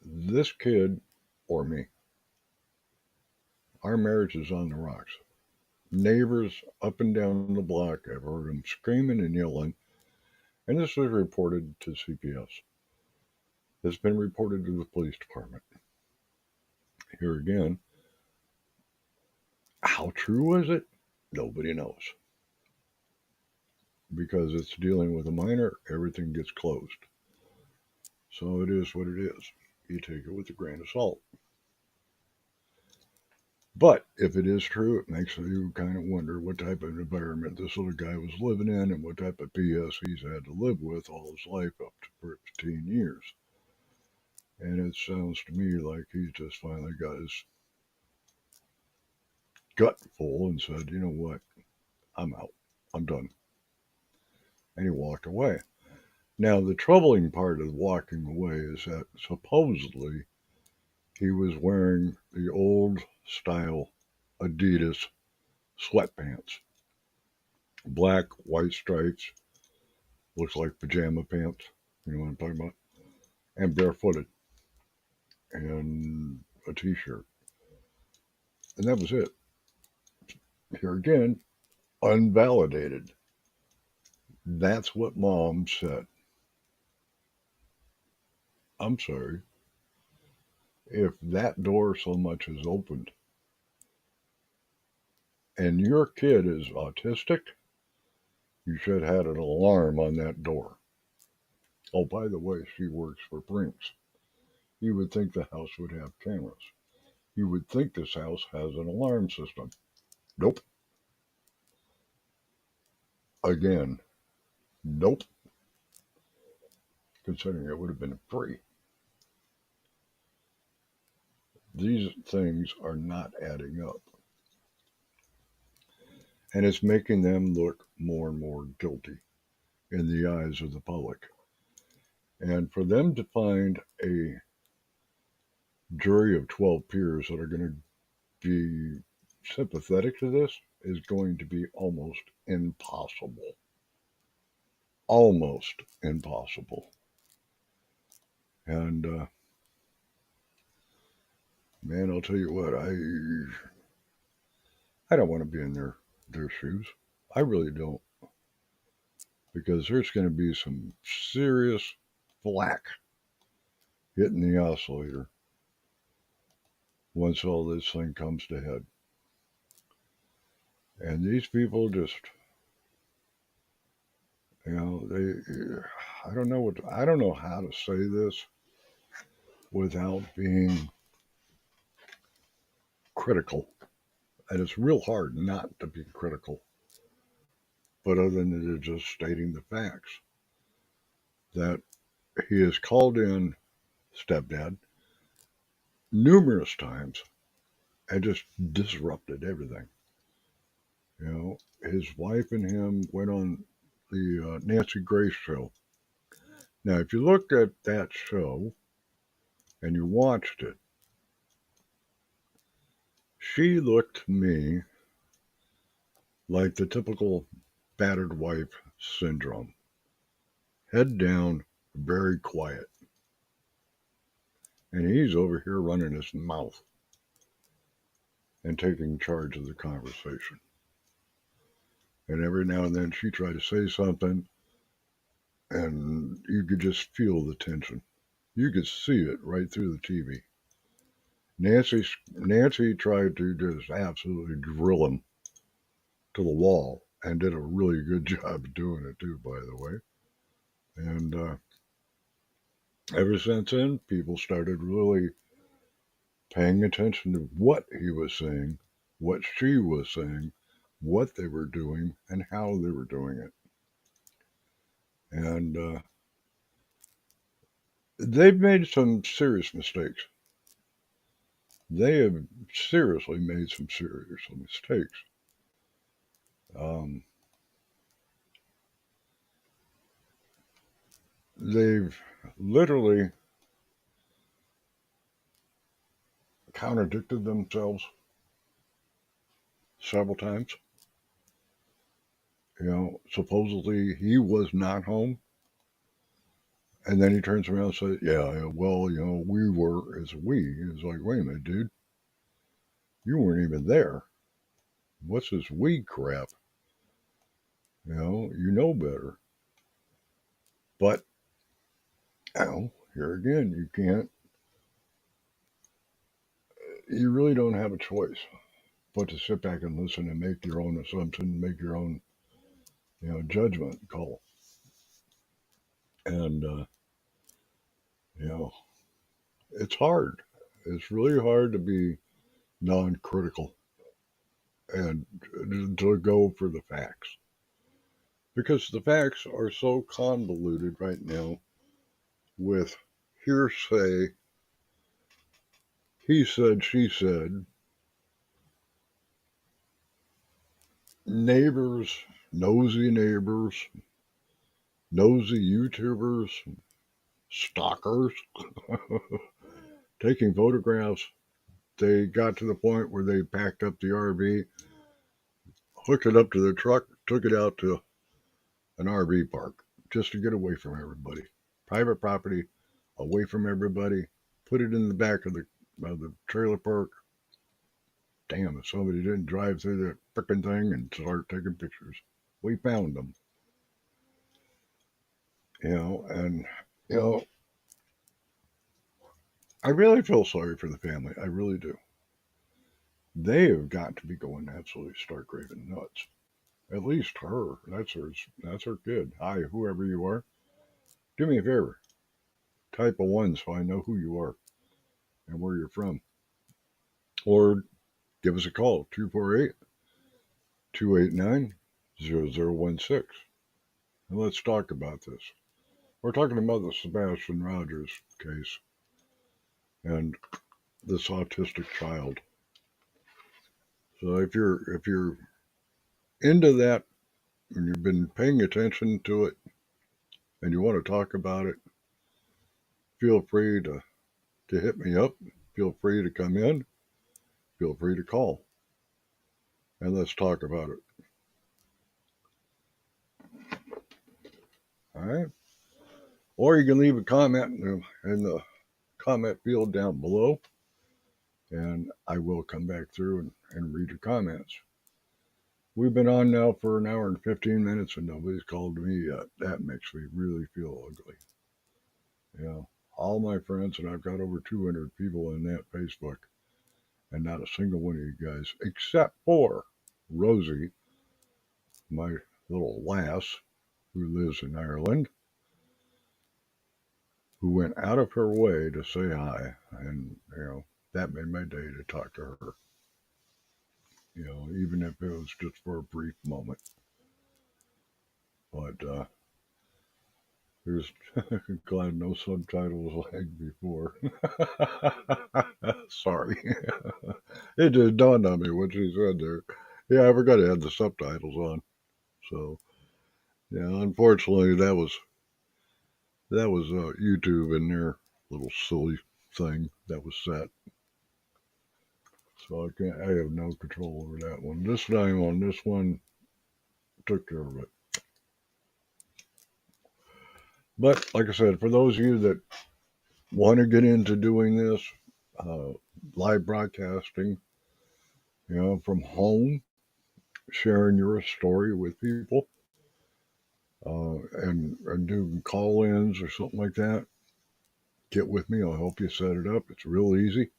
Speaker 1: This kid or me, our marriage is on the rocks. Neighbors up and down the block have heard him screaming and yelling, and this was reported to CPS. It's been reported to the police department. Here again, how true is it? Nobody knows. Because it's dealing with a minor, everything gets closed. So it is what it is. You take it with a grain of salt. But if it is true, it makes you kind of wonder what type of environment this little guy was living in and what type of BS he's had to live with all his life up to 15 years. And it sounds to me like he just finally got his gut full and said, you know what, I'm out. I'm done. And he walked away. Now, the troubling part of walking away is that supposedly he was wearing the old style Adidas sweatpants, black, white stripes, looks like pajama pants. You know what I'm talking about? And barefooted and a t shirt. And that was it. Here again, unvalidated. That's what mom said. I'm sorry. If that door so much is opened and your kid is autistic, you should have had an alarm on that door. Oh, by the way, she works for Brinks. You would think the house would have cameras. You would think this house has an alarm system. Nope. Again, nope. Considering it would have been free. These things are not adding up. And it's making them look more and more guilty in the eyes of the public. And for them to find a jury of 12 peers that are going to be sympathetic to this is going to be almost impossible. Almost impossible. And man, I'll tell you what, I don't want to be in their shoes. I really don't, because there's going to be some serious flack hitting the oscillator once all this thing comes to head. And these people just, I don't know I don't know how to say this without being critical. And it's real hard not to be critical, but other than just stating the facts that he has called in stepdad numerous times and just disrupted everything. His wife and him went on the Nancy Grace show. Now, if you looked at that show and you watched it, she looked to me like the typical battered wife syndrome. Head down, very quiet. And he's over here running his mouth and taking charge of the conversation. And every now and then she tried to say something, and you could just feel the tension. You could see it right through the TV. Nancy tried to just absolutely drill him to the wall and did a really good job doing it too, by the way. And ever since then, people started really paying attention to what he was saying, what she was saying, what they were doing, and how they were doing it. And they've made some serious mistakes. They have seriously made some serious mistakes. Um, they've literally contradicted themselves several times. Supposedly he was not home. And then he turns around and says, yeah, well, we were as we. It's like, wait a minute, dude. You weren't even there. What's this we crap? You know better. But, here again, you really don't have a choice but to sit back and listen and make your own assumption, make your own, judgment call. And You know, it's hard. It's really hard to be non-critical and to go for the facts because the facts are so convoluted right now with hearsay, he said, she said, neighbors, nosy YouTubers, stalkers, taking photographs. They got to the point where they packed up the RV, hooked it up to the truck, took it out to an RV park just to get away from everybody. Private property, away from everybody. Put it in the back of the trailer park. Damn, if somebody didn't drive through that frickin' thing and start taking pictures. We found them, and you know, I really feel sorry for the family. I really do. They have got to be going absolutely stark raving nuts. At least her. That's her. That's her kid. Hi, whoever you are. Do me a favor. Type a one so I know who you are and where you're from. Or give us a call 248-289-0016. And let's talk about this. We're talking about the Sebastian Rogers case and this autistic child. So if you're into that and you've been paying attention to it and you want to talk about it, feel free to hit me up. Feel free to come in. Feel free to call. And let's talk about it. All right? Or you can leave a comment in the comment field down below, and I will come back through and read your comments. We've been on now for an hour and 15 minutes, and nobody's called me yet. That makes me really feel ugly. All my friends, and I've got over 200 people in that Facebook, and not a single one of you guys, except for Rosie, my little lass who lives in Ireland, who went out of her way to say hi, and that made my day to talk to her. Even if it was just for a brief moment. But there's glad no subtitles like before. Sorry, it just dawned on me when she said there. Yeah, I forgot to add the subtitles on. So yeah, unfortunately, that was YouTube and their little silly thing that was set. So I have no control over that one. This time on this one, took care of it. But like I said, for those of you that want to get into doing this, uh, live broadcasting, from home, sharing your story with people, and do call-ins or something like that, get with me. I'll help you set it up. It's real easy.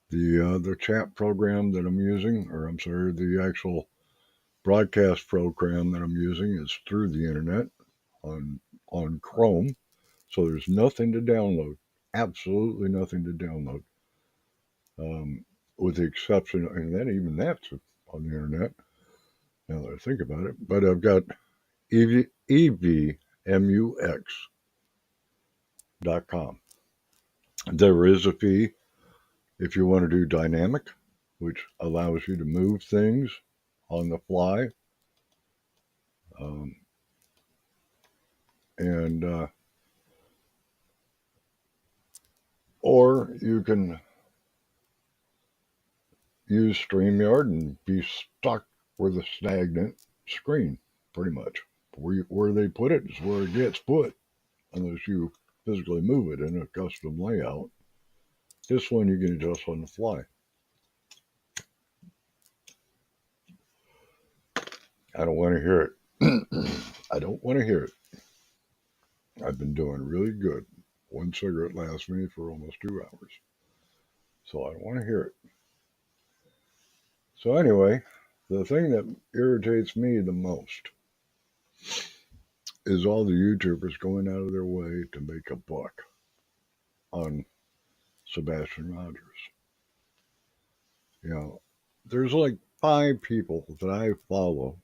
Speaker 1: The chat program that I'm using, or I'm sorry, the actual broadcast program that I'm using is through the internet on Chrome, so there's nothing to download. Absolutely nothing to download, with the exception, and then even that's on the internet. Now that I think about it, but I've got EVMUX.com. There is a fee if you want to do dynamic, which allows you to move things on the fly. Um, and Or you can use StreamYard and be stuck with a stagnant screen, pretty much. Where they put it is where it gets put, unless you physically move it in a custom layout. This one you can adjust on the fly. I don't want to hear it. I don't want to hear it. I've been doing really good. One cigarette lasts me for almost 2 hours. So I don't want to hear it. So anyway, the thing that irritates me the most is all the YouTubers going out of their way to make a buck on Sebastian Rogers. You know, there's like 5 people that I follow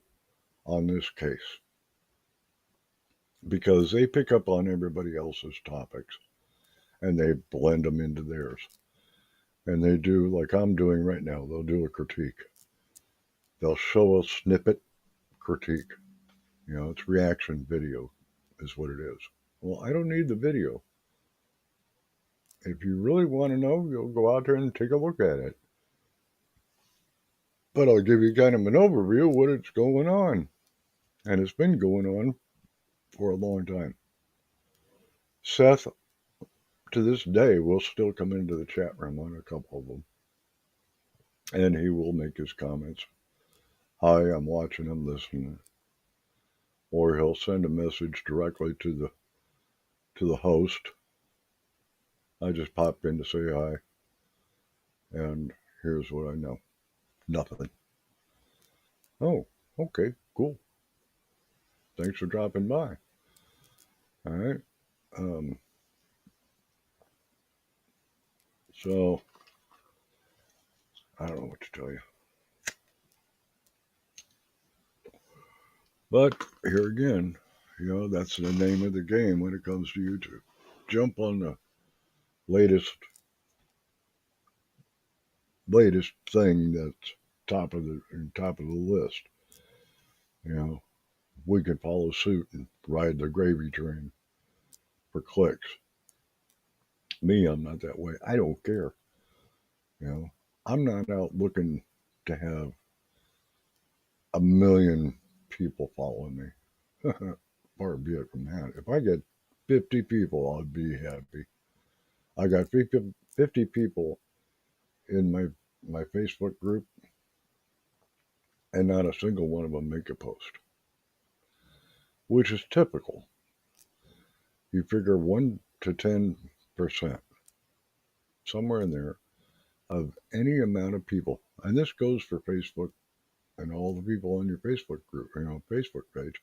Speaker 1: on this case because they pick up on everybody else's topics and they blend them into theirs. And they do, like I'm doing right now, they'll do a critique. They'll show a snippet critique. You know, it's reaction video, is what it is. Well, I don't need the video. If you really want to know, you'll go out there and take a look at it. But I'll give you kind of an overview of what it's going on. And it's been going on for a long time. Seth, to this day, will still come into the chat room on a couple of them. And he will make his comments. Hi, I'm watching, I'm listening. Or he'll send a message directly to the host. I just popped in to say hi. And here's what I know. Nothing. Oh, okay, cool. Thanks for dropping by. All right. Um, so, I don't know what to tell you. But here again, you know, that's the name of the game when it comes to YouTube. Jump on the latest thing that's top of the list. You know, we could follow suit and ride the gravy train for clicks. Me, I'm not that way. I don't care. You know, I'm not out looking to have a million people following me. Far be it from that. If I get 50 people, I'd be happy. I got 50 people in my Facebook group, and not a single one of them make a post, which is typical. You figure 1 to 10%, somewhere in there, of any amount of people, and this goes for Facebook and all the people on your Facebook group, you know, Facebook page,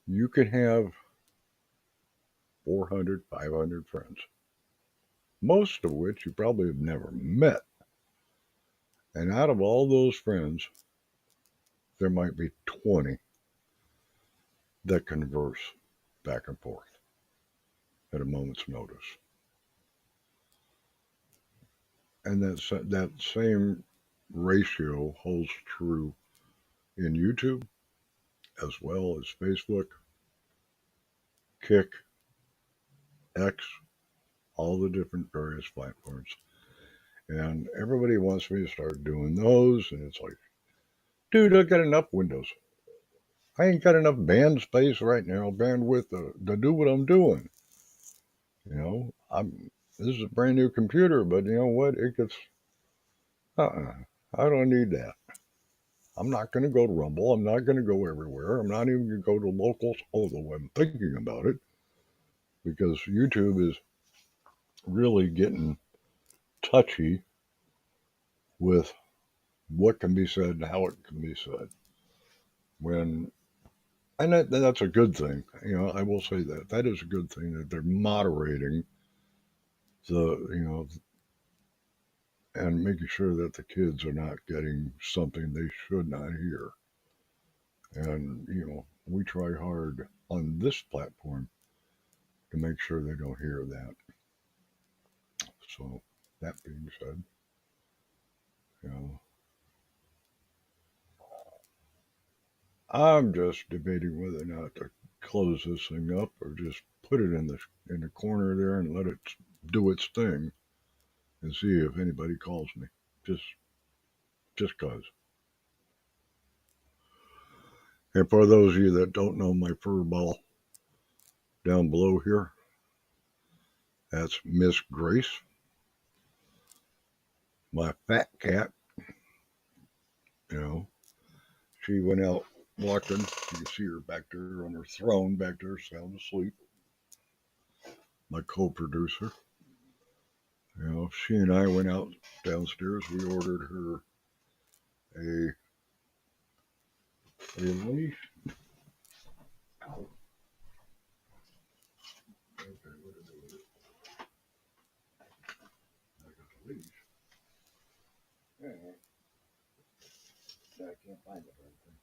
Speaker 1: you can have 400, 500 friends, most of which you probably have never met. And out of all those friends, there might be 20 that converse back and forth at a moment's notice. And that same ratio holds true in YouTube as well as Facebook, Kick, X, all the different various platforms. And everybody wants me to start doing those, and it's like, dude, I've got enough windows. I ain't got enough band space right now, bandwidth to do what I'm doing. You know, this is a brand new computer, but you know what? It gets I don't need that. I'm not going to go to Rumble. I'm not going to go everywhere. I'm not even going to go to locals, although I'm thinking about it because YouTube is really getting touchy with what can be said and how it can be said. And that's a good thing. You know, I will say that that is a good thing that they're moderating the and making sure that the kids are not getting something they should not hear. And we try hard on this platform to make sure they don't hear that. So that being said, you know, I'm just debating whether or not to close this thing up or just put it in the corner there and let it do its thing and see if anybody calls me. Just cause. And for those of you that don't know my fur ball down below here, that's Miss Grace, my fat cat. You know, she went out walking. You can see her back there on her throne back there, sound asleep. My co-producer. You know, she and I went out downstairs. We ordered her a leash Can't find the darn thing.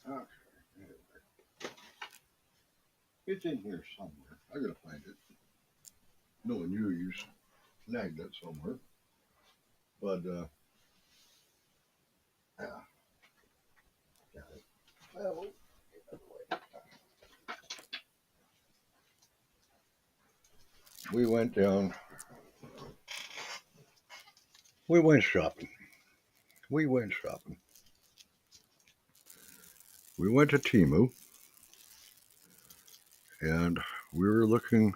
Speaker 1: Okay, anyway. It's in here somewhere. I gotta find it. Knowing you snagged it somewhere. But, yeah, got it. Well, we went down. We went shopping. We went shopping. We went to Timu, and we were looking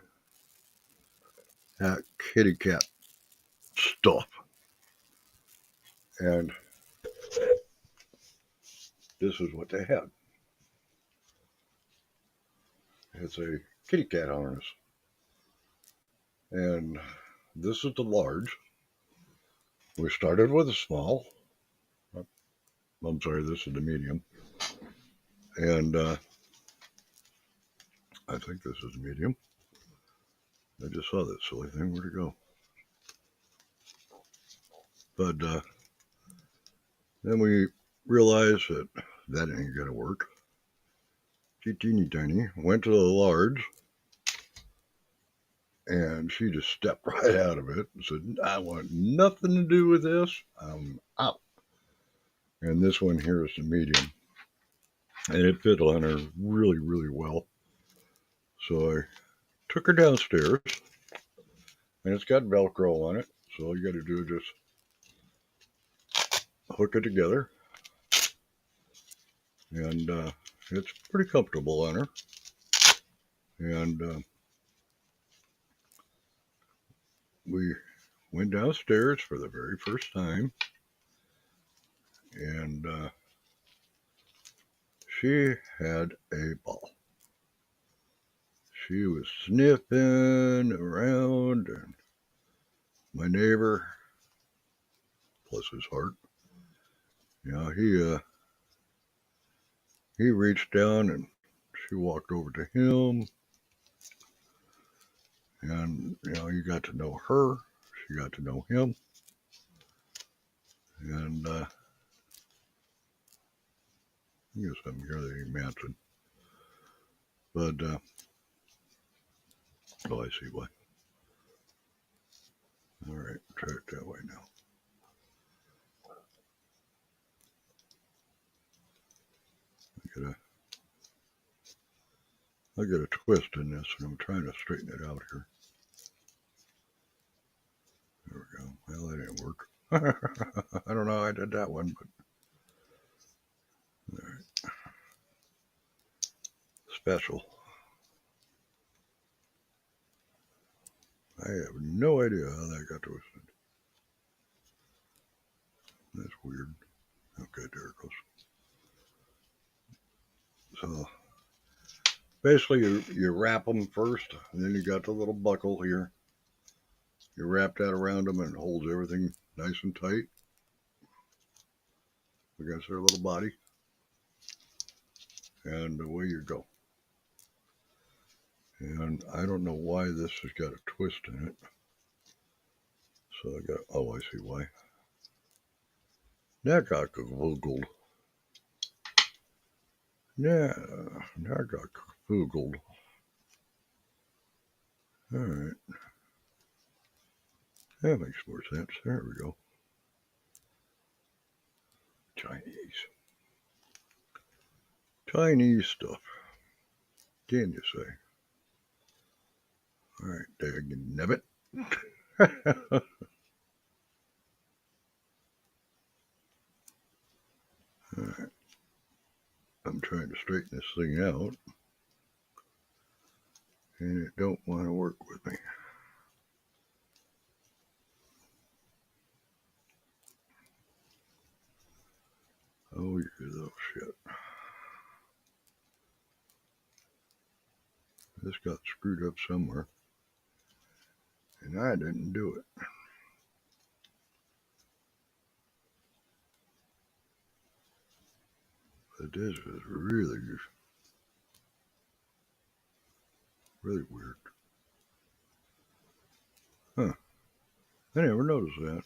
Speaker 1: at kitty cat stuff. And this is what they had. It's a kitty cat harness. And this is the large. We started with a small. I'm sorry, this is the medium. And I think this is the medium. I just saw that silly thing. Where'd it go? But then we realized that that ain't gonna work. Teeny tiny. Went to the large, and she just stepped right out of it and said, "I want nothing to do with this. I'm out." And this one here is the medium, and it fit on her really, really well. So I took her downstairs, and it's got Velcro on it. So all you got to do is just hook it together, and it's pretty comfortable on her. And we went downstairs for the very first time, and she had a ball. She was sniffing around, and my neighbor, bless his heart, he reached down and she walked over to him, and you got to know her, she got to know him, and I guess I'm here that he Manson, but oh, I see why. All right, try it that way now. I got a twist in this, and I'm trying to straighten it out here. There we go. Well, that didn't work. I don't know how I did that one, but all right. Special. I have no idea how that got twisted. That's weird. Okay, there it goes. So basically, you wrap them first, and then you got the little buckle here. You wrap that around them, and it holds everything nice and tight against their little body, and away you go. And I don't know why this has got a twist in it. So I got, oh, I see why. That got googled. Yeah, that got googled. All right. That makes more sense. There we go. Chinese stuff. Can you say? All right, there you nabbit. All right. I'm trying to straighten this thing out, and it don't want to work with me. Oh, you little shit. This got screwed up somewhere, and I didn't do it. But this is really, really weird. Huh. I never noticed that.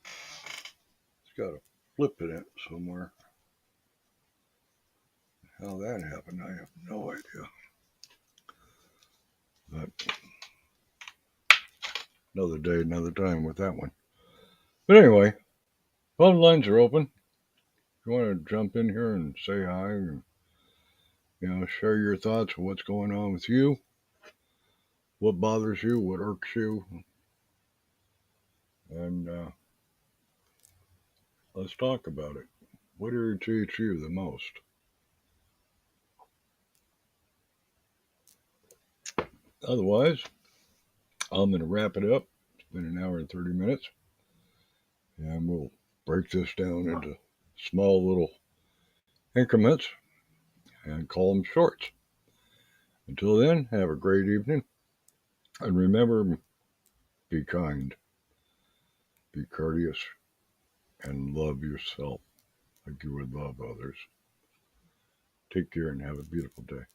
Speaker 1: It's got a flipping it somewhere. How that happened, I have no idea. But another day, another time with that one. But anyway, phone lines are open. If you want to jump in here and say hi and share your thoughts on what's going on with you, what bothers you, what irks you, and let's talk about it. What irritates you the most? Otherwise, I'm going to wrap it up. It's been an hour and 30 minutes, and we'll break this down into small little increments and call them shorts. Until then, have a great evening, and remember, be kind, be courteous, and love yourself like you would love others. Take care and have a beautiful day.